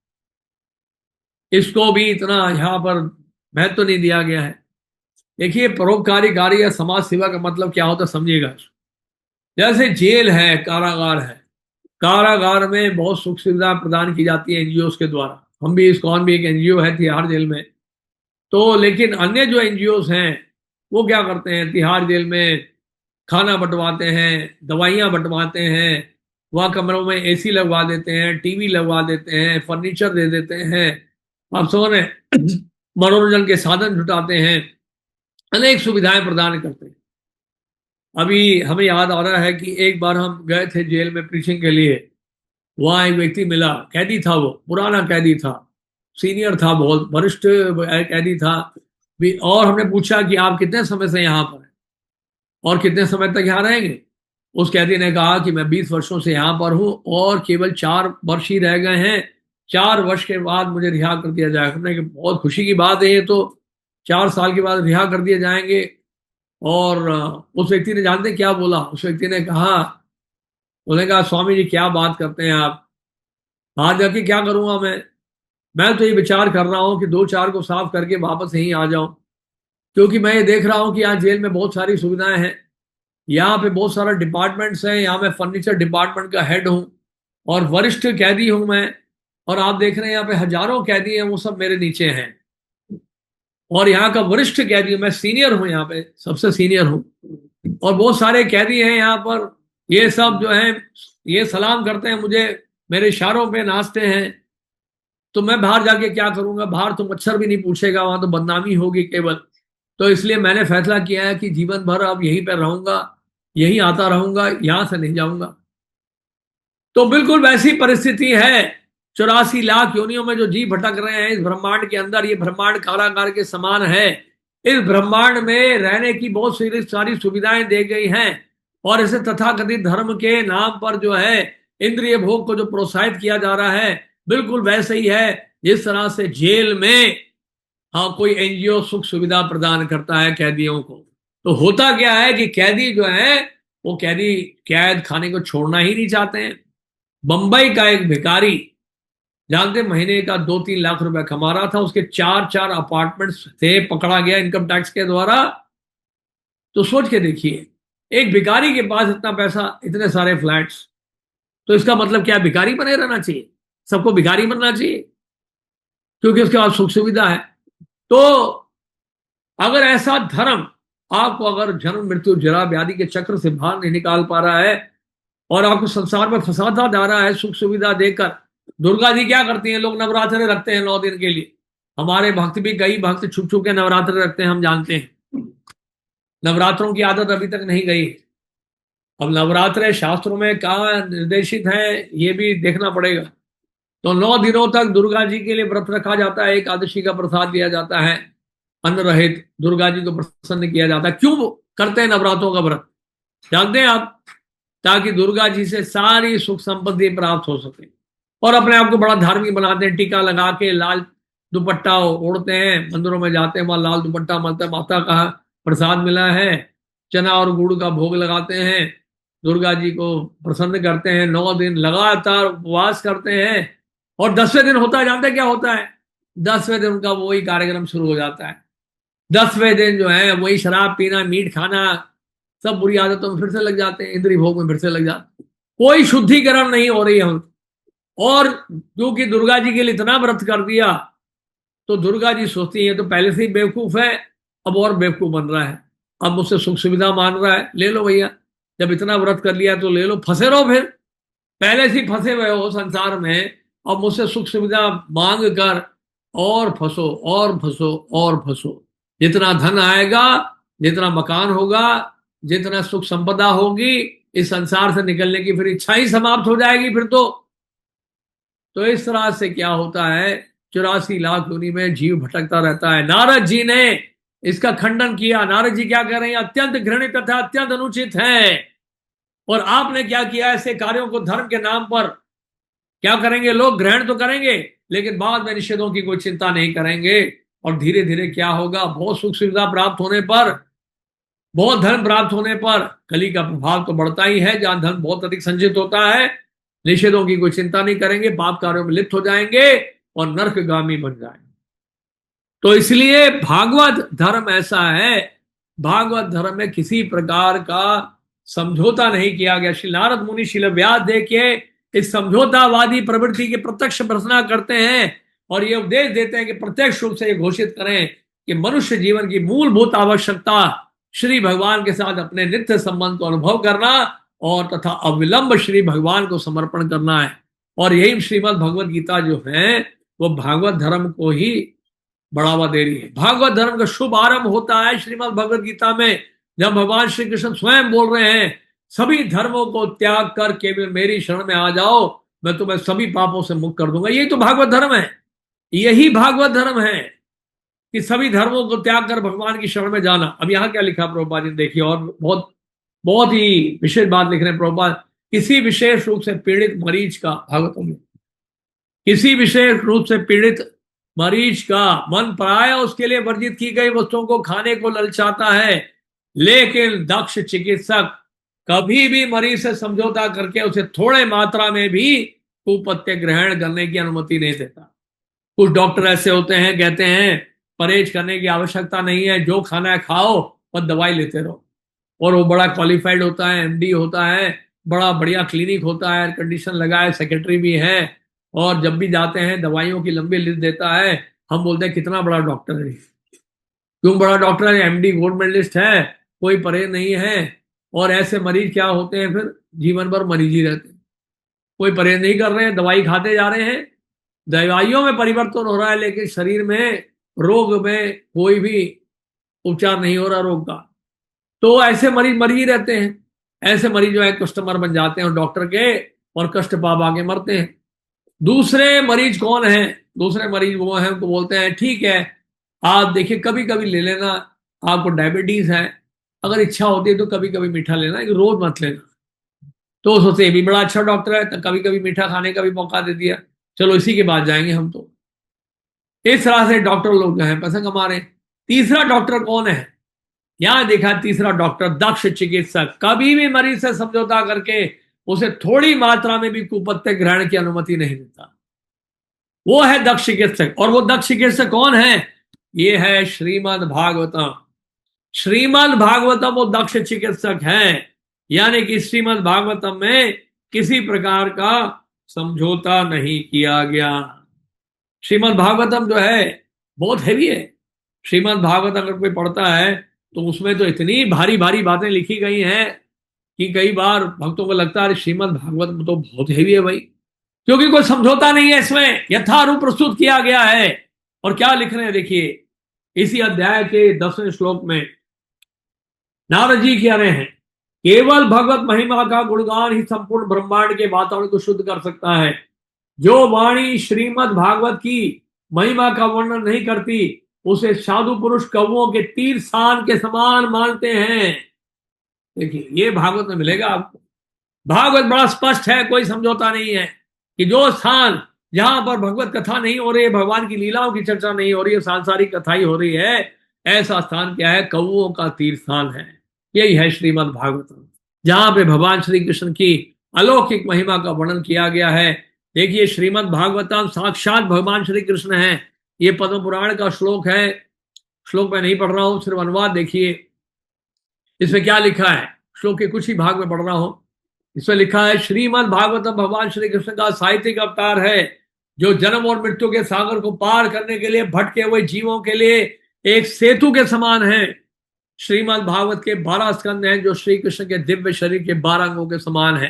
इसको भी इतना यहाँ पर महत्व नहीं दिया गया है। देखिए, परोपकारी कार्य या समाज सेवा का मतलब क्या होता है समझिएगा। जैसे जेल है, कारागार है, कारागार में बहुत सुख सुविधा प्रदान की जाती है एनजीओ के द्वारा। हम भी, इस्कॉन भी एक एनजीओ है तिहाड़ जेल में। तो लेकिन अन्य जो एनजीओ हैं वो क्या करते हैं, तिहाड़ जेल में खाना बंटवाते हैं, दवाइयाँ बंटवाते हैं, वहाँ कमरों में एसी लगवा देते हैं, टीवी लगवा देते हैं, फर्नीचर दे देते हैं, आप समझ रहे हैं, मनोरंजन के साधन जुटाते हैं, अनेक सुविधाएं प्रदान करते हैं। अभी हमें याद आ रहा है कि एक बार हम गए थे जेल में प्रीचिंग के लिए। वहां एक व्यक्ति मिला, कैदी था, वो पुराना कैदी था, सीनियर था, बहुत वरिष्ठ कैदी था भी। और हमने पूछा कि आप कितने समय से यहाँ पर हैं और कितने समय तक यहाँ रहेंगे। उस कैदी ने कहा कि मैं 20 वर्षों से यहाँ पर हूँ और केवल 4 वर्ष ही रह गए हैं, 4 वर्ष के बाद मुझे रिहा कर दिया जाएगा। हमने कहा बहुत खुशी की बात है, ये तो 4 साल के बाद रिहा कर दिए जाएंगे। और उस व्यक्ति ने जानते क्या बोला, उस व्यक्ति ने कहा, उन्होंने कहा स्वामी जी क्या बात करते हैं आप, बाहर जाके क्या करूंगा मैं तो ये विचार कर रहा हूँ कि 2-4 को साफ करके वापस यहीं आ जाऊं, क्योंकि मैं ये देख रहा हूँ कि यहाँ जेल में बहुत सारी सुविधाएं हैं, यहाँ पे बहुत सारा डिपार्टमेंट्स हैं, यहाँ मैं फर्नीचर डिपार्टमेंट का हेड हूँ और वरिष्ठ कैदी हूँ मैं, और आप देख रहे हैं यहाँ पे हजारों कैदी हैं, वो सब मेरे नीचे हैं, और यहाँ का वरिष्ठ कैदी, मैं सीनियर हूँ, यहाँ पे सबसे सीनियर हूँ, और बहुत सारे कैदी हैं यहाँ पर, ये सब जो है ये सलाम करते हैं मुझे, मेरे इशारों पे नाचते हैं। तो मैं बाहर जाके क्या करूंगा, बाहर तो मच्छर भी नहीं पूछेगा, वहां तो बदनामी होगी केवल। तो इसलिए मैंने फैसला किया है कि जीवन भर अब यहीं पर रहूंगा, यहीं आता रहूंगा, यहां से नहीं जाऊंगा। तो बिल्कुल वैसी परिस्थिति है, 84 लाख योनियों में जो जीव भटक रहे हैं इस ब्रह्मांड के अंदर, ये ब्रह्मांड कारागार के समान है। इस ब्रह्मांड में रहने की बहुत सारी सुविधाएं दी गई हैं, और इसे तथाकथित धर्म के नाम पर जो है इंद्रिय भोग को जो प्रोत्साहित किया जा रहा है, बिल्कुल वैसे ही है जिस तरह से जेल में कोई एनजीओ सुख सुविधा प्रदान करता है कैदियों को। तो होता क्या है कि कैदी जो है वो कैदी कैद खाने को छोड़ना ही नहीं चाहते हैं। बंबई का एक भिखारी, जानते, महीने का 2-3 लाख रुपए कमा रहा था, उसके 4-4 अपार्टमेंट्स थे, पकड़ा गया इनकम टैक्स के द्वारा। तो सोच के देखिए, एक भिखारी के पास इतना पैसा, इतने सारे फ्लैट्स, तो इसका मतलब क्या भिखारी बने रहना चाहिए, सबको भिखारी बनना चाहिए क्योंकि उसके पास सुख सुविधा है। तो अगर ऐसा धर्म आपको अगर जन्म मृत्यु जरा व्याधि के चक्र से बाहर नहीं निकाल पा रहा है और आपको संसार में फंसाता जा रहा है सुख सुविधा देकर, दुर्गा जी क्या करती हैं, लोग नवरात्रे रखते हैं 9 दिन के लिए। हमारे भक्त भी, कई भक्त छुप छुप के नवरात्रे रखते हैं, हम जानते हैं। नवरात्रों की आदत अभी तक नहीं गई। अब नवरात्रे शास्त्रों में कहाँ निर्देशित है ये भी देखना पड़ेगा। तो 9 दिनों तक दुर्गा जी के लिए व्रत रखा जाता है, एकादशी का प्रसाद दिया जाता है, अन्न रहित दुर्गा जी को प्रसन्न किया जाता है। क्यों करते हैं नवरात्रों का व्रत, जानते हैं आप? ताकि दुर्गा जी से सारी सुख संपत्ति प्राप्त हो सके। और अपने आप को बड़ा धार्मिक बनाते हैं, टीका लगा के लाल दुपट्टा ओढ़ते हैं, मंदिरों में जाते हैं, वहां लाल दुपट्टा मलते, माता का प्रसाद मिला है, चना और गुड़ का भोग लगाते हैं, दुर्गा जी को प्रसन्न करते हैं, 9 दिन लगातार उपवास करते हैं। और 10वें दिन होता है, जानते क्या होता है? 10वें दिन उनका वही कार्यक्रम शुरू हो जाता है। 10वें दिन जो है वही शराब पीना, मीट खाना, सब बुरी आदतों में फिर से लग जाते हैं, इंद्रिय भोग में फिर से लग जाते हैं। कोई शुद्धिकरण नहीं हो रही है। और क्योंकि दुर्गा जी के लिए इतना व्रत कर दिया, तो दुर्गा जी सोचती है तो पहले से ही बेवकूफ है, अब और बेवकूफ बन रहा है, अब मुझसे सुख सुविधा मान रहा है, ले लो भैया, जब इतना व्रत कर लिया तो ले लो, फंसे रहो, फिर पहले से ही फंसे हुए हो संसार में, अब मुझसे सुख सुविधा मांग कर और फंसो और फंसो और फंसो। जितना धन आएगा, जितना मकान होगा, जितना सुख संपदा होगी, इस संसार से निकलने की फिर इच्छा ही समाप्त हो जाएगी फिर तो इस तरह से क्या होता है, 84 लाख योनि में जीव भटकता रहता है। नारद जी ने इसका खंडन किया। नारद जी क्या कह रहे हैं, अत्यंत घृणित तथा अत्यंत अनुचित है। और आपने क्या किया, ऐसे कार्यों को धर्म के नाम पर क्या करेंगे, लोग ग्रहण तो करेंगे लेकिन बाद में निषेधों की कोई चिंता नहीं करेंगे। और धीरे धीरे क्या होगा, बहुत सुख सुविधा प्राप्त होने पर, बहुत धन प्राप्त होने पर कली का प्रभाव तो बढ़ता ही है। जहां धन बहुत अधिक संचित होता है, निषेधों की कोई चिंता नहीं करेंगे, पाप कार्यों में लिप्त हो जाएंगे और नरकगामी बन जाएंगे। तो इसलिए भागवत धर्म ऐसा है, भागवत धर्म में किसी प्रकार का समझौता नहीं किया गया। श्री नारद मुनि श्रील व्यास देखिए इस समझौतावादी प्रवृत्ति की प्रत्यक्ष भर्त्सना करते हैं और ये उपदेश देते हैं कि प्रत्यक्ष रूप से ये घोषित करें कि मनुष्य जीवन की मूलभूत आवश्यकता श्री भगवान के साथ अपने नित्य संबंध को अनुभव करना और तथा अविलंब श्री भगवान को समर्पण करना है। और यही श्रीमद् भगवद गीता जो है वो भागवत धर्म को ही बढ़ावा दे रही है। भागवत धर्म का शुभ आरंभ होता है श्रीमद् भगवद गीता में, जब भगवान श्री कृष्ण स्वयं बोल रहे हैं सभी धर्मों को त्याग कर केवल मेरी शरण में आ जाओ, मैं तुम्हें सभी पापों से मुक्त कर दूंगा। यही तो भागवत धर्म है, यही भागवत धर्म है कि सभी धर्मों को त्याग कर भगवान की शरण में जाना। अब यहां क्या लिखा प्रभुपाद जी देखिए, और बहुत बहुत ही विशेष बात लिख रहे हैं प्रभुपाद, किसी विशेष रूप से पीड़ित मरीज का, भागवतों में किसी विशेष रूप से पीड़ित मरीज का मन पराया उसके लिए वर्जित की गई वस्तुओं को खाने को ललचाता है, लेकिन दक्ष चिकित्सक कभी भी मरीज से समझौता करके उसे थोड़े मात्रा में भी कुपथ्य ग्रहण करने की अनुमति नहीं देता। कुछ डॉक्टर ऐसे होते हैं, कहते हैं परहेज करने की आवश्यकता नहीं है, जो खाना है खाओ और दवाई लेते रहो। और वो बड़ा क्वालिफाइड होता है, एमडी होता है, बड़ा बढ़िया क्लिनिक होता है, एयर कंडीशन लगा है, सेक्रेटरी भी है, और जब भी जाते हैं दवाइयों की लंबी लिस्ट देता है। हम बोलते हैं कितना बड़ा डॉक्टर है, क्यों बड़ा डॉक्टर है, एमडी गोल्ड मेडलिस्ट है, कोई परहेज नहीं है। और ऐसे मरीज क्या होते हैं, फिर जीवन भर मरीज ही रहते हैं, कोई परहेज नहीं कर रहे हैं, दवाई खाते जा रहे हैं, दवाइयों में परिवर्तन हो रहा है लेकिन शरीर में, रोग में कोई भी उपचार नहीं हो रहा रोग का। तो ऐसे मरीज मर ही रहते हैं। ऐसे मरीज जो है कस्टमर बन जाते हैं डॉक्टर के और कष्ट पा आगे मरते हैं। दूसरे मरीज कौन है, दूसरे मरीज वो हैं, उनको बोलते हैं ठीक है आप देखिए कभी कभी ले लेना, आपको डायबिटीज है, अगर इच्छा होती है तो कभी कभी मीठा लेना, रोज मत लेना। तो सोचते भी बड़ा अच्छा डॉक्टर है, तो कभी कभी मीठा खाने का भी मौका दे दिया, चलो इसी के बाद जाएंगे हम। तो इस तरह से डॉक्टर लोग जो है पैसा कमा रहे हैं। तीसरा डॉक्टर कौन है, यहां देखा तीसरा डॉक्टर दक्ष चिकित्सक, कभी भी मरीज से समझौता करके उसे थोड़ी मात्रा में भी कुपथ्य ग्रहण की अनुमति नहीं देता, वो है दक्ष चिकित्सक। और वो दक्ष चिकित्सक कौन है, ये है श्रीमद् भागवतम। श्रीमद् भागवतम वो दक्ष चिकित्सक है, यानी कि श्रीमद् भागवतम में किसी प्रकार का समझौता नहीं किया गया। श्रीमद् भागवतम जो है बहुत हैवी है। श्रीमद् भागवत अगर कोई पढ़ता है तो उसमें तो इतनी भारी भारी बातें लिखी गई हैं कि कई बार भक्तों को लगता है श्रीमद् भागवत तो बहुत हैवी है भाई, क्योंकि कोई समझौता नहीं है, इसमें यथारूप प्रस्तुत किया गया है। और क्या लिख रहे हैं देखिए, इसी अध्याय के 10वें श्लोक में नारद जी कह रहे हैं, केवल भगवत महिमा का गुणगान ही संपूर्ण ब्रह्मांड के वातावरण को शुद्ध कर सकता है। जो वाणी श्रीमद् भागवत की महिमा का वर्णन नहीं करती उसे साधु पुरुष कौओं के तीर सान के समान मानते हैं। देखिए ये भागवत में मिलेगा आपको। भागवत बड़ा स्पष्ट है, कोई समझौता नहीं है कि जो स्थान जहां पर भगवत कथा नहीं हो रही है, भगवान की लीलाओं की चर्चा नहीं हो रही है, सांसारिक कथा ही हो रही है, ऐसा स्थान क्या है, कौओं का तीर स्थान है। यही है श्रीमद् भागवतम, जहां पे भगवान श्री कृष्ण की अलौकिक महिमा का वर्णन किया गया है। देखिए श्रीमद् भागवतम साक्षात भगवान श्री कृष्ण है। ये पद्म पुराण का श्लोक है, श्लोक मैं नहीं पढ़ रहा हूं, सिर्फ अनुवाद देखिए इसमें क्या लिखा है। श्लोक के कुछ ही भाग में पढ़ रहा हूं। इसमें लिखा है, श्रीमद् भागवतम भगवान श्री कृष्ण का साहित्यिक अवतार है जो जन्म और मृत्यु के सागर को पार करने के लिए भटके हुए जीवों के लिए एक सेतु के समान है। श्रीमद् भागवत के 12 स्कंद हैं जो श्री कृष्ण के दिव्य शरीर के 12 अंगों के समान है।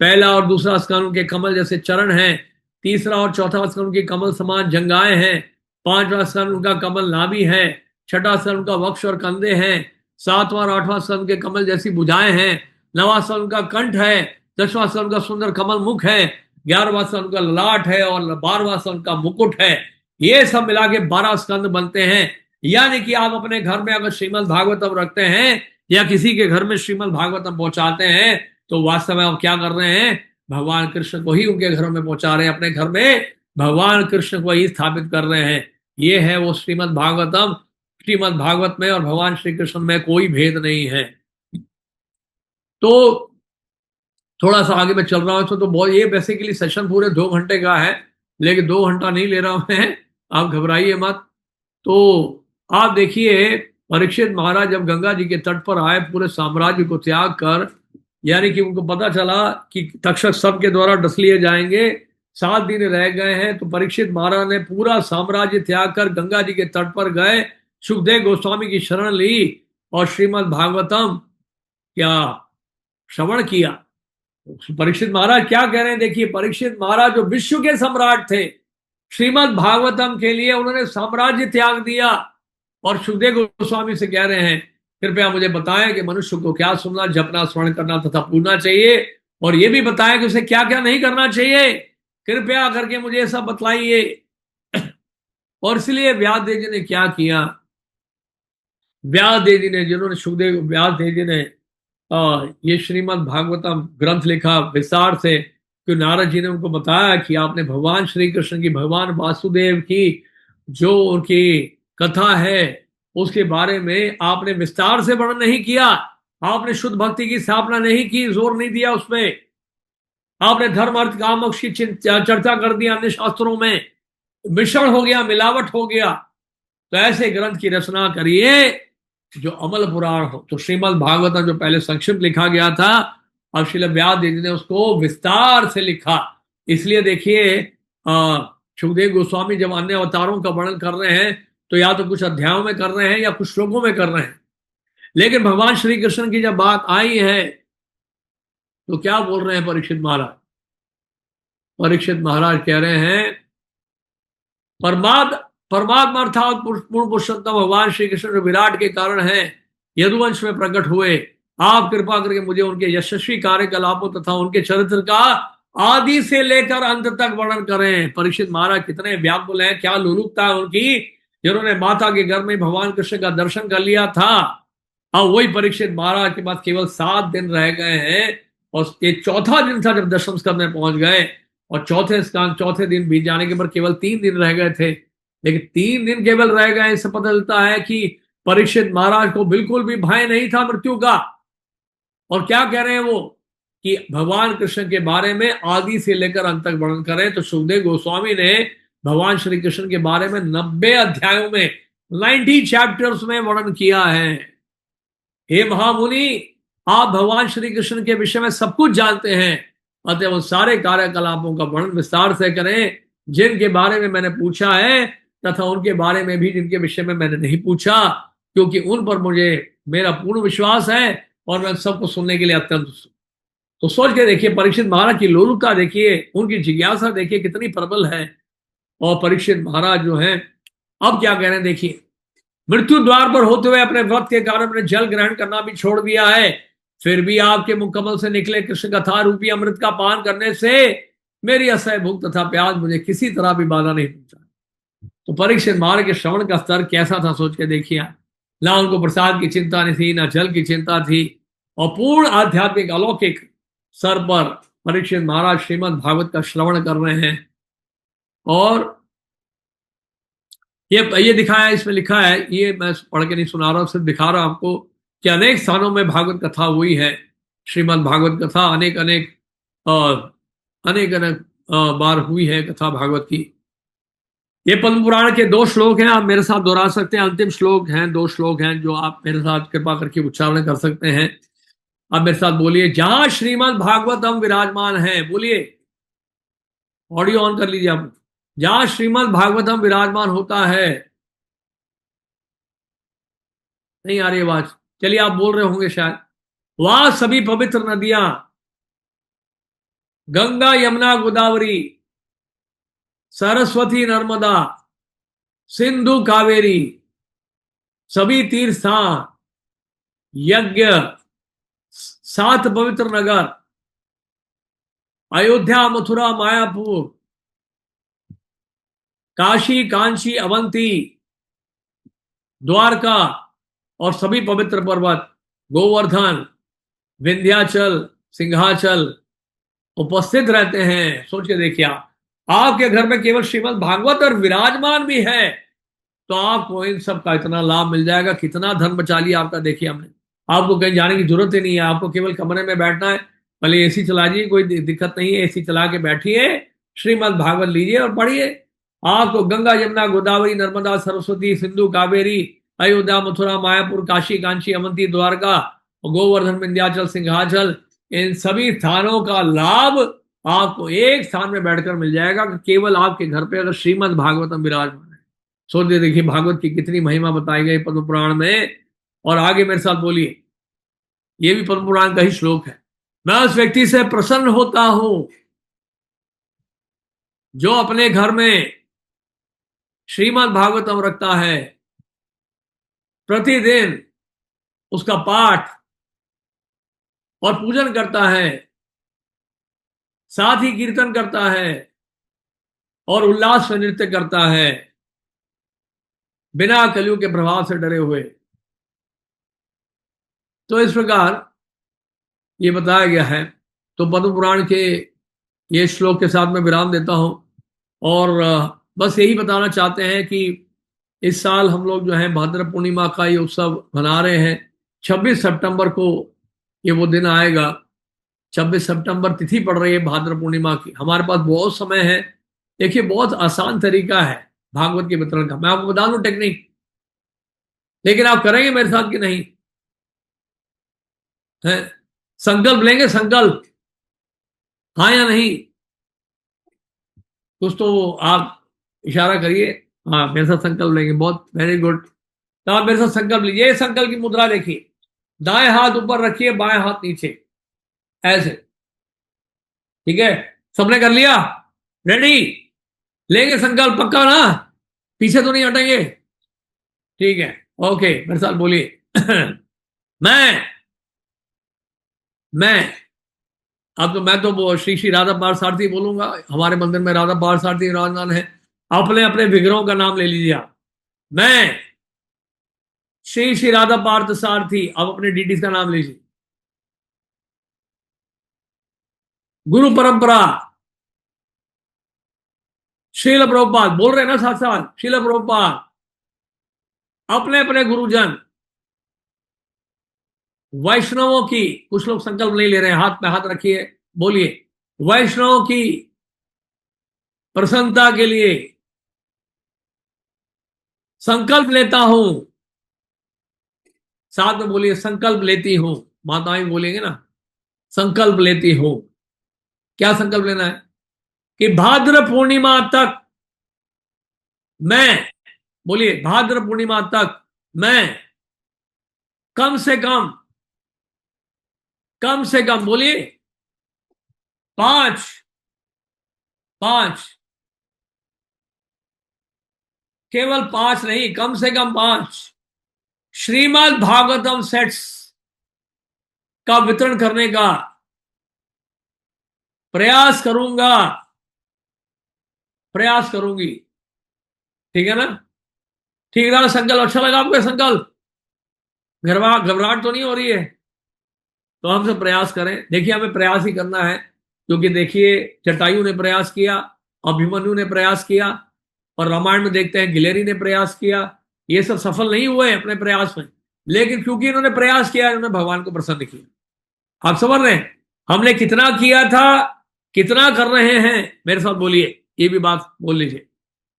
पहला और दूसरा स्कंद उनके कमल जैसे चरण हैं, तीसरा और चौथा स्कंद उनके कमल समान जंगाएं हैं, पांचवा स्कंद उनका कमल नाभि है, छठा स्कंद उनका वक्ष और कंधे हैं, सातवां और आठवां स्कंद के कमल जैसी भुजाएं हैं, 9वां स्थल उनका कंठ है, 10वां स्थल उनका सुंदर कमल मुख है, 11वां स्थल उनका ललाट है और 12वां स्थल उनका मुकुट है। ये सब मिला के 12 स्कंद बनते हैं। यानी कि आप अपने घर में अगर श्रीमद् भागवतम रखते हैं या किसी के घर में श्रीमद् भागवतम पहुंचाते हैं तो वास्तव में आप क्या कर रहे हैं, भगवान कृष्ण को ही उनके घरों में पहुंचा रहे हैं, अपने घर में भगवान कृष्ण को ही स्थापित कर रहे हैं। ये है वो श्रीमद् भागवतम। श्रीमद् भागवत में और भगवान श्री कृष्ण में कोई भेद नहीं है। तो थोड़ा सा आगे मैं चल रहा हूं तो बहुत, ये बेसिकली सेशन पूरे 2 घंटे का है, लेकिन 2 घंटा नहीं ले रहा हूं मैं, आप घबराइए मत। तो आप देखिए, परीक्षित महाराज जब गंगा जी के तट पर आए पूरे साम्राज्य को त्याग कर, यानी कि उनको पता चला कि तक्षक सबके द्वारा डस लिए जाएंगे, 7 दिन रह गए हैं, तो परीक्षित महाराज ने पूरा साम्राज्य त्याग कर गंगा जी के तट पर गए, सुखदेव गोस्वामी की शरण ली और श्रीमद् भागवतम क्या श्रवण किया। परीक्षित महाराज क्या कह रहे हैं, देखिए, परीक्षित महाराज जो विश्व के सम्राट थे, श्रीमद् भागवतम के लिए उन्होंने साम्राज्य त्याग दिया और सुखदेव गोस्वामी से कह रहे हैं, कृपया मुझे बताएं कि मनुष्य को क्या सुनना, जपना, स्मरण करना तथा पूजना चाहिए, और यह भी बताएं कि उसे क्या क्या नहीं करना चाहिए, कृपया करके मुझे सब बतलाइए। और इसलिए व्यास देव जी ने क्या किया, व्यास देव जी ने, जिन्होंने सुखदेव व्यास देव जी ने ये श्रीमद् भागवतम ग्रंथ लिखा विस्तार से, कि नारद जी ने उनको बताया कि आपने भगवान श्री कृष्ण की, भगवान वासुदेव की जो उनकी कथा है उसके बारे में आपने विस्तार से वर्णन नहीं किया, आपने शुद्ध भक्ति की स्थापना नहीं की, जोर नहीं दिया उसमें, आपने धर्म अर्थ काम मोक्ष की चर्चा कर दिया, अन्य शास्त्रों में मिश्रण हो गया, मिलावट हो गया। तो ऐसे ग्रंथ की रचना करिए जो अमल पुराण हो। तो श्रीमद् भागवतम जो पहले संक्षिप्त लिखा गया था, अब श्रील व्यास देव जी ने उसको विस्तार से लिखा। इसलिए देखिए, सुखदेव गोस्वामी जब अन्य अवतारों का वर्णन कर रहे हैं तो या तो कुछ अध्यायों में कर रहे हैं या कुछ श्लोकों में कर रहे हैं, लेकिन भगवान श्री कृष्ण की जब बात आई है तो क्या बोल रहे हैं परीक्षित महाराज, परीक्षित महाराज कह रहे हैं, परमात्मा अर्थात पूर्ण पुरुषोत्तम भगवान श्री कृष्ण जो विराट के कारण है, यदुवंश में प्रकट हुए, आप कृपा करके मुझे उनके यशस्वी कार्यकलापों तथा उनके चरित्र का आदि से लेकर अंत तक वर्णन करें। परीक्षित महाराज कितने व्याकुल हैं, क्या लोलुपता है उनकी, जिन्होंने माता के घर में भगवान कृष्ण का दर्शन कर लिया था। अब वही परीक्षित महाराज के पास केवल 7 दिन रह गए हैं, और ये चौथा दिन था जब दशम स्कंद में पहुंच गए, और चौथे दिन बीत जाने के बाद केवल 3 दिन रह गए थे। लेकिन 3 दिन केवल रह गए, इससे पता चलता है कि परीक्षित महाराज को बिल्कुल भी भय नहीं था मृत्यु का। और क्या कह रहे हैं वो, कि भगवान कृष्ण के बारे में आदि से लेकर अंत तक वर्णन करें। तो सुखदेव गोस्वामी ने भगवान श्री कृष्ण के बारे में 90 अध्यायों में, 90 चैप्टर्स में वर्णन किया है। हे महामुनि, आप भगवान श्री कृष्ण के विषय में सब कुछ जानते हैं, अतः उन सारे कार्यकलापों का वर्णन विस्तार से करें जिनके बारे में मैंने पूछा है, तथा उनके बारे में भी जिनके विषय में मैंने नहीं पूछा, क्योंकि उन पर मुझे मेरा पूर्ण विश्वास है और मैं सबको सुनने के लिए अत्यंत। तो सोच के देखिए, परीक्षित महाराज की लोलुपता देखिए, उनकी जिज्ञासा देखिए कितनी प्रबल है। और परीक्षित महाराज जो है अब क्या कह रहे हैं, देखिए, मृत्यु द्वार पर होते हुए अपने व्रत के कारण मैंने जल ग्रहण करना भी छोड़ दिया है, फिर भी आपके मुकम्मल से निकले कृष्ण कथा रूपी अमृत का पान करने से मेरी असह्य भूख तथा प्यास मुझे किसी तरह भी बाधा नहीं पहुंचा। तो परीक्षित महाराज के श्रवण का स्तर कैसा था, सोच के देखिए। ना उनको प्रसाद की चिंता नहीं थी, ना जल की चिंता थी, और पूर्ण आध्यात्मिक अलौकिक स्तर पर परीक्षित महाराज श्रीमद् भागवत का श्रवण कर रहे हैं। और ये दिखाया, इसमें लिखा है, ये मैं पढ़ के नहीं सुना रहा हूं, सिर्फ दिखा रहा हूं आपको, कि अनेक स्थानों में भागवत कथा हुई है। श्रीमद् भागवत कथा अनेक अनेक बार हुई है कथा भागवत की। ये पद्म पुराण के 2 श्लोक हैं, आप मेरे साथ दोहरा सकते हैं। अंतिम श्लोक हैं, 2 श्लोक हैं जो आप मेरे साथ कृपा करके उच्चारण कर सकते हैं। आप मेरे साथ बोलिए, जहां श्रीमद् भागवतम विराजमान है, बोलिए, ऑडियो ऑन कर लीजिए आप। जहां श्रीमद् भागवतम विराजमान होता है, नहीं आ रही आवाज, चलिए आप बोल रहे होंगे शायद, वहां सभी पवित्र नदियां, गंगा यमुना गोदावरी सरस्वती नर्मदा सिंधु कावेरी, सभी तीर्थ स्थान, यज्ञ, सात पवित्र नगर अयोध्या, मथुरा, मायापुर, काशी, कांची, अवंती, द्वारका और सभी पवित्र पर्वत, गोवर्धन, विंध्याचल, सिंहाचल उपस्थित रहते हैं। सोच के देखिए, आपके घर में केवल श्रीमद् भागवत और विराजमान भी है तो आपको इन सब का इतना लाभ मिल जाएगा। कितना धन बचा लिया आपका, देखिए हमने। आपको कहीं जाने की जरूरत ही नहीं है, आपको केवल कमरे में बैठना है, भले एसी चला दीजिए, कोई दिक्कत नहीं है, एसी चला के बैठिए, श्रीमद् भागवत लीजिए और पढ़िए। आपको गंगा, यमुना, गोदावरी, नर्मदा, सरस्वती, सिंधु, कावेरी, अयोध्या, मथुरा, मायापुर, काशी, कांची, अवंती, द्वारका, गोवर्धन, विंध्याचल, सिंहाचल, इन सभी स्थानों का लाभ आपको एक स्थान में बैठकर मिल जाएगा, केवल आपके घर पे अगर श्रीमद् भागवतम विराजमान है। सोचिए, देखिए भागवत की कितनी महिमा बताई गई पद्म पुराण में। और आगे मेरे साथ बोलिए, ये भी पद्म पुराण का ही श्लोक है। मैं उस व्यक्ति से प्रसन्न होता हूं जो अपने घर में श्रीमद् भागवतम रखता है, प्रतिदिन उसका पाठ और पूजन करता है, साथ ही कीर्तन करता है और उल्लास में नृत्य करता है, बिना कलयुग के प्रभाव से डरे हुए। तो इस प्रकार ये बताया गया है। तो पद्म पुराण के ये श्लोक के साथ मैं विराम देता हूं और बस यही बताना चाहते हैं कि इस साल हम लोग जो है भाद्र पूर्णिमा का ये उत्सव मना रहे हैं। 26 सितंबर को ये वो दिन आएगा। 26 सितंबर तिथि पड़ रही है भाद्र पूर्णिमा की। हमारे पास बहुत समय है। देखिए, बहुत आसान तरीका है भागवत के वितरण का। मैं आपको बता दूं टेक्निक, लेकिन आप करेंगे मेरे साथ कि नहीं है? संकल्प लेंगे, संकल्प, हाँ या नहीं? कुछ तो आप इशारा करिए। हाँ, मेरे साथ संकल्प लेंगे, बहुत वेरी गुड। तो आप मेरे साथ संकल्प लीजिए। संकल्प की मुद्रा देखिए, दाएं हाथ ऊपर रखिए, बाएं हाथ नीचे, ऐसे। ठीक है, सबने कर लिया? रेडी? लेंगे संकल्प पक्का ना? पीछे तो नहीं हटेंगे? ठीक है, ओके, मेरे साथ बोलिए। मैं अब तो मैं तो श्री श्री राधा पार्थसारथी बोलूंगा। हमारे मंदिर में राधा पार्थसारथी विराजमान है। अपने अपने विग्रहों का नाम ले लीजिए आप। मैं श्री श्री राधा पार्थसारथी। अब अपने डीटीज का नाम लीजिए। गुरु परंपरा, शील प्रभुपाद बोल रहे हैं ना साथ साथ, शील प्रभुपाद। अपने अपने गुरुजन वैष्णवों की, कुछ लोग संकल्प नहीं ले रहे हैं, हाथ पे हाथ रखिए, बोलिए, वैष्णवों की प्रसन्नता के लिए संकल्प लेता हूं। साथ में बोलिए, संकल्प लेती हूं। माताएं बोलेंगे ना, संकल्प लेती हूं। क्या संकल्प लेना है? कि भाद्र पूर्णिमा तक मैं, बोलिए, भाद्र पूर्णिमा तक मैं कम से कम बोलिए, 5 5, केवल 5 नहीं, कम से कम 5 श्रीमद् भागवतम सेट्स का वितरण करने का प्रयास करूंगा, प्रयास करूंगी। ठीक है ना? ठीक रहा संकल्प? अच्छा लगा आपको संकल्प? घबराहट तो नहीं हो रही है? तो हमसे प्रयास करें। देखिए, हमें प्रयास ही करना है, क्योंकि देखिए, जटायु ने प्रयास किया, अभिमन्यु ने प्रयास किया, और रामायण में देखते हैं गिलेरी ने प्रयास किया। ये सब सफल नहीं हुए अपने प्रयास में, लेकिन क्योंकि इन्होंने प्रयास किया, इन्होंने भगवान को प्रसन्न किया। आप समझ रहे हैं हमने कितना किया था, कितना कर रहे हैं? मेरे साथ बोलिए, ये भी बात बोल लीजिए।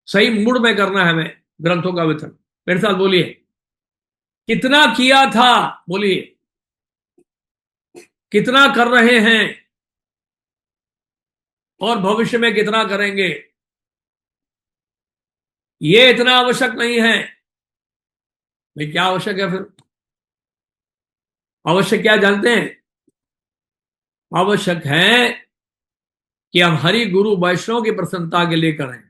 सही मूड में करना है हमें ग्रंथों का वितरण। मेरे साथ बोलिए, कितना किया था? बोलिए, कितना कर रहे हैं और भविष्य में कितना करेंगे? ये इतना आवश्यक नहीं है। भाई, क्या आवश्यक है फिर? आवश्यक क्या जानते हैं? आवश्यक है कि हम हरि गुरु वैष्णव की प्रसन्नता के लिए करें।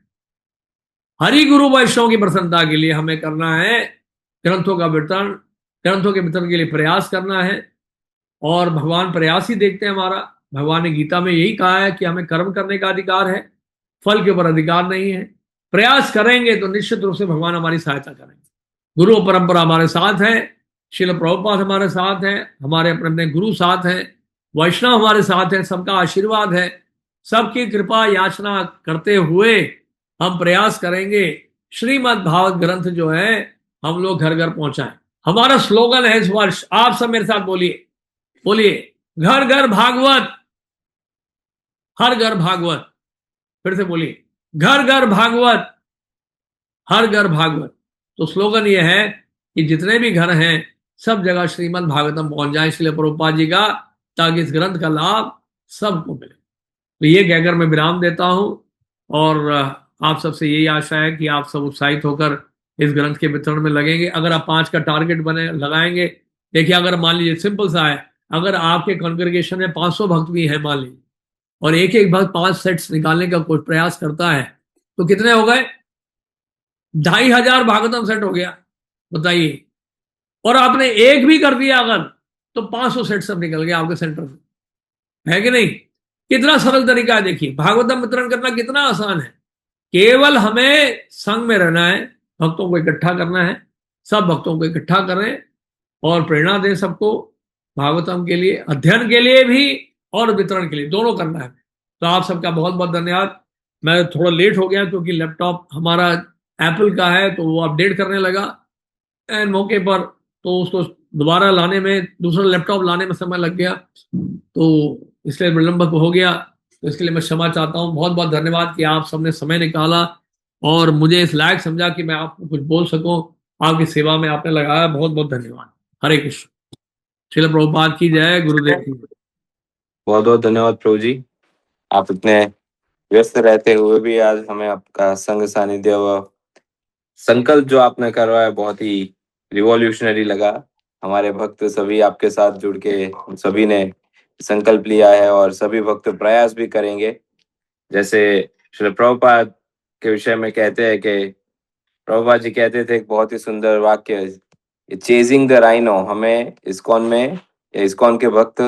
हरि गुरु वैष्णव की प्रसन्नता के लिए हमें करना है ग्रंथों का वितरण, ग्रंथों के वितरण के लिए प्रयास करना है। और भगवान प्रयास ही देखते हैं हमारा। भगवान ने गीता में यही कहा है कि हमें कर्म करने का अधिकार है, फल के ऊपर अधिकार नहीं है। प्रयास करेंगे तो निश्चित रूप से भगवान हमारी सहायता करेंगे। गुरु परंपरा हमारे साथ है, श्रील प्रभुपाद हमारे साथ है, हमारे अपने अपने गुरु साथ हैं, वैष्णव हमारे साथ है, सबका आशीर्वाद है। सबकी कृपा याचना करते हुए हम प्रयास करेंगे श्रीमद् भागवत ग्रंथ जो है हम लोग घर घर पहुंचाएं। हमारा स्लोगन है इस वर्ष, आप सब मेरे साथ बोलिए, बोलिए, घर घर भागवत, हर घर भागवत। फिर से बोलिए, घर घर भागवत, हर घर भागवत। तो स्लोगन ये है कि जितने भी घर हैं सब जगह श्रीमद् भागवतम पहुंच जाए इसलिए प्रभुपाद जी का, ताकि इस ग्रंथ का लाभ सबको मिले। तो ये कहकर मैं विराम देता हूं और आप सबसे यही आशा है कि आप सब उत्साहित होकर इस ग्रंथ के वितरण में लगेंगे। अगर आप 5 का टारगेट बने लगाएंगे, देखिए अगर मान लीजिए सिंपल सा है, अगर आपके कॉन्ग्रेगेशन में 500 भक्त भी हैं मान लीजिए, और एक एक भक्त 5 सेट्स निकालने का कोई प्रयास करता है, तो कितने हो गए? 2500 भागवतम सेट हो गया, बताइए। और आपने एक भी कर दिया अगर, तो 500 सेट सब निकल गया आपके सेंटर से, है कि नहीं? कितना सरल तरीका है, देखिए भागवतम वितरण करना कितना आसान है। केवल हमें संग में रहना है, भक्तों को इकट्ठा करना है, सब भक्तों को इकट्ठा करें और प्रेरणा दें सबको भागवतम के लिए, अध्ययन के लिए भी और वितरण के लिए, दोनों करना है। तो आप सबका बहुत बहुत धन्यवाद। मैं थोड़ा लेट हो गया क्योंकि लैपटॉप हमारा एप्पल का है तो वो अपडेट करने लगा एंड मौके पर, तो उसको दोबारा लाने में, दूसरा लैपटॉप लाने में समय लग गया, तो इसलिए विलंब हो गया। तो इसके लिए मैं क्षमा चाहता हूँ। बहुत बहुत धन्यवाद कि आप सबने समय निकाला और मुझे इस लायक समझा कि मैं आपको कुछ बोल सकूं, आपकी सेवा में आपने लगाया। बहुत बहुत धन्यवाद। हरे कृष्ण। श्रील प्रभुपाद की जय, गुरुदेव की जय। बहुत बहुत धन्यवाद प्रभु जी। आप इतने व्यस्त रहते हुए भी आज हमें आपका संग सानिध्य व संकल्प जो आपने करवाया बहुत ही रिवॉल्यूशनरी लगा। हमारे भक्त सभी आपके साथ जुड़ के सभी ने संकल्प लिया है और सभी भक्त प्रयास भी करेंगे। जैसे श्री प्रभुपाद के विषय में कहते हैं कि प्रभुपाद जी कहते थे एक बहुत ही सुंदर वाक्य, चेजिंग द राइनो। हमें इस्कॉन में या इस्कॉन के भक्त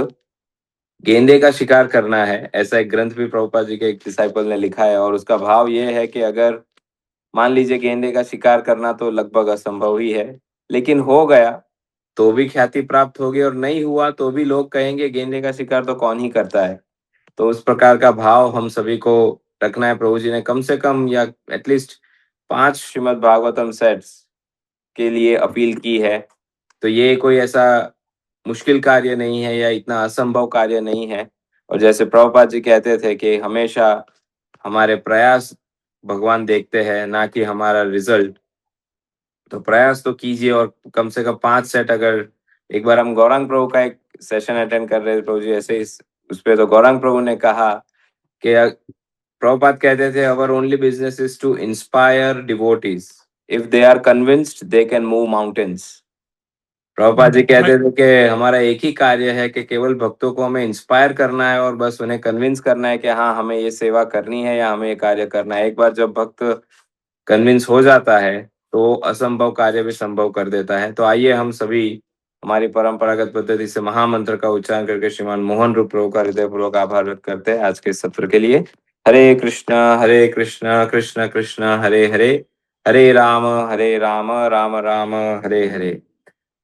गेंदे का शिकार करना है, ऐसा एक ग्रंथ भी प्रभुपाद जी के एक डिसाइपल ने लिखा है। और उसका भाव ये है कि अगर मान लीजिए गेंदे का शिकार करना तो लगभग असंभव ही है, लेकिन हो गया तो भी ख्याति प्राप्त होगी और नहीं हुआ तो भी लोग कहेंगे गेंदे का शिकार तो कौन ही करता है। तो उस प्रकार का भाव हम सभी को रखना है। प्रभु जी ने कम से कम या एटलीस्ट 5 श्रीमद् भागवतम सेट्स के लिए अपील की है। तो ये कोई ऐसा मुश्किल कार्य नहीं है या इतना असंभव कार्य नहीं है। और जैसे प्रभुपाद जी कहते थे कि हमेशा हमारे प्रयास भगवान देखते हैं, ना कि हमारा रिजल्ट। तो प्रयास तो कीजिए और कम से कम 5 सेट। अगर एक बार हम गौरांग प्रभु का एक सेशन अटेंड कर रहे थे प्रभु जी ऐसे इस उस पे, तो गौरांग प्रभु ने कहा कि प्रभुपाद कहते थे our only business is to inspire devotees, if they are convinced they can move mountains. Prabhupada ji कहते थे कि हमारा एक ही कार्य है कि केवल भक्तों को हमें इंस्पायर करना है और बस उन्हें कन्विंस करना है कि हाँ हमें ये सेवा करनी है या हमें ये कार्य करना है। एक बार जब भक्त कन्विंस हो जाता है तो असंभव कार्य भी संभव कर देता है। तो आइए हम सभी हमारी परंपरागत पद्धति से महामंत्र का उच्चारण करके श्रीमान मोहन रूप प्रभु का हृदयपूर्वक आभार व्यक्त करते हैं आज के सत्र के लिए। हरे कृष्ण कृष्ण कृष्ण हरे हरे, हरे राम राम राम हरे हरे।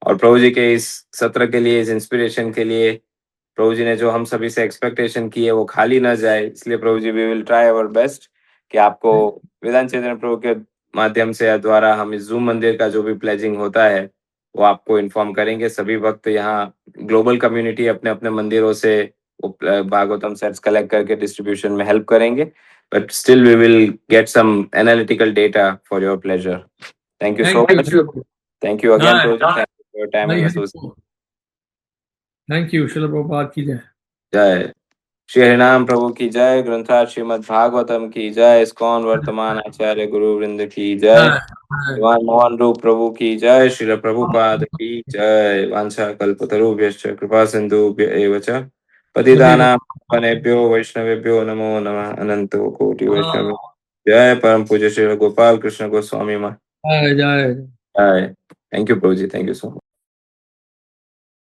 और प्रभु जी के इस सत्र के लिए, इस इंस्पिरेशन के लिए प्रभु जी ने जो हम सभी से एक्सपेक्टेशन की है वो खाली ना जाए, इसलिए प्रभु जी we will try our best कि आपको वेदांत चैतन्य प्रभु के माध्यम से या द्वारा हम इस जूम मंदिर का जो भी प्लेजिंग होता है वो आपको इन्फॉर्म करेंगे। सभी भक्त यहाँ ग्लोबल कम्युनिटी अपने अपने मंदिरों से वो भागवतम सेट्स कलेक्ट करके डिस्ट्रीब्यूशन में हेल्प करेंगे, but still we will get some analytical data for your pleasure. Thank you so much. Thank you again Prabhu ji, your time and association. Thank you. Srila Prabhupada की जय। जय श्री हरिनाम प्रभु की जय। ग्रंथराज श्रीमद् भागवतम की जय। इस्कॉन वर्तमान आचार्य गुरु वृंद की जय। भगवान मोहन रूप प्रभु की जय। श्रील प्रभुपाद की जय। वांछा कल्पतरुभ्यश्च कृपा सिंधुभ्य एव च पतितानां पावनेभ्यो वैष्णवेभ्यो नमो नमः। अनंत कोटि वैष्णव जय। परम पूज्य श्री गोपाल कृष्ण गोस्वामी महाराज जय जय। जय। Thank you Prabhu ji, thank you so much.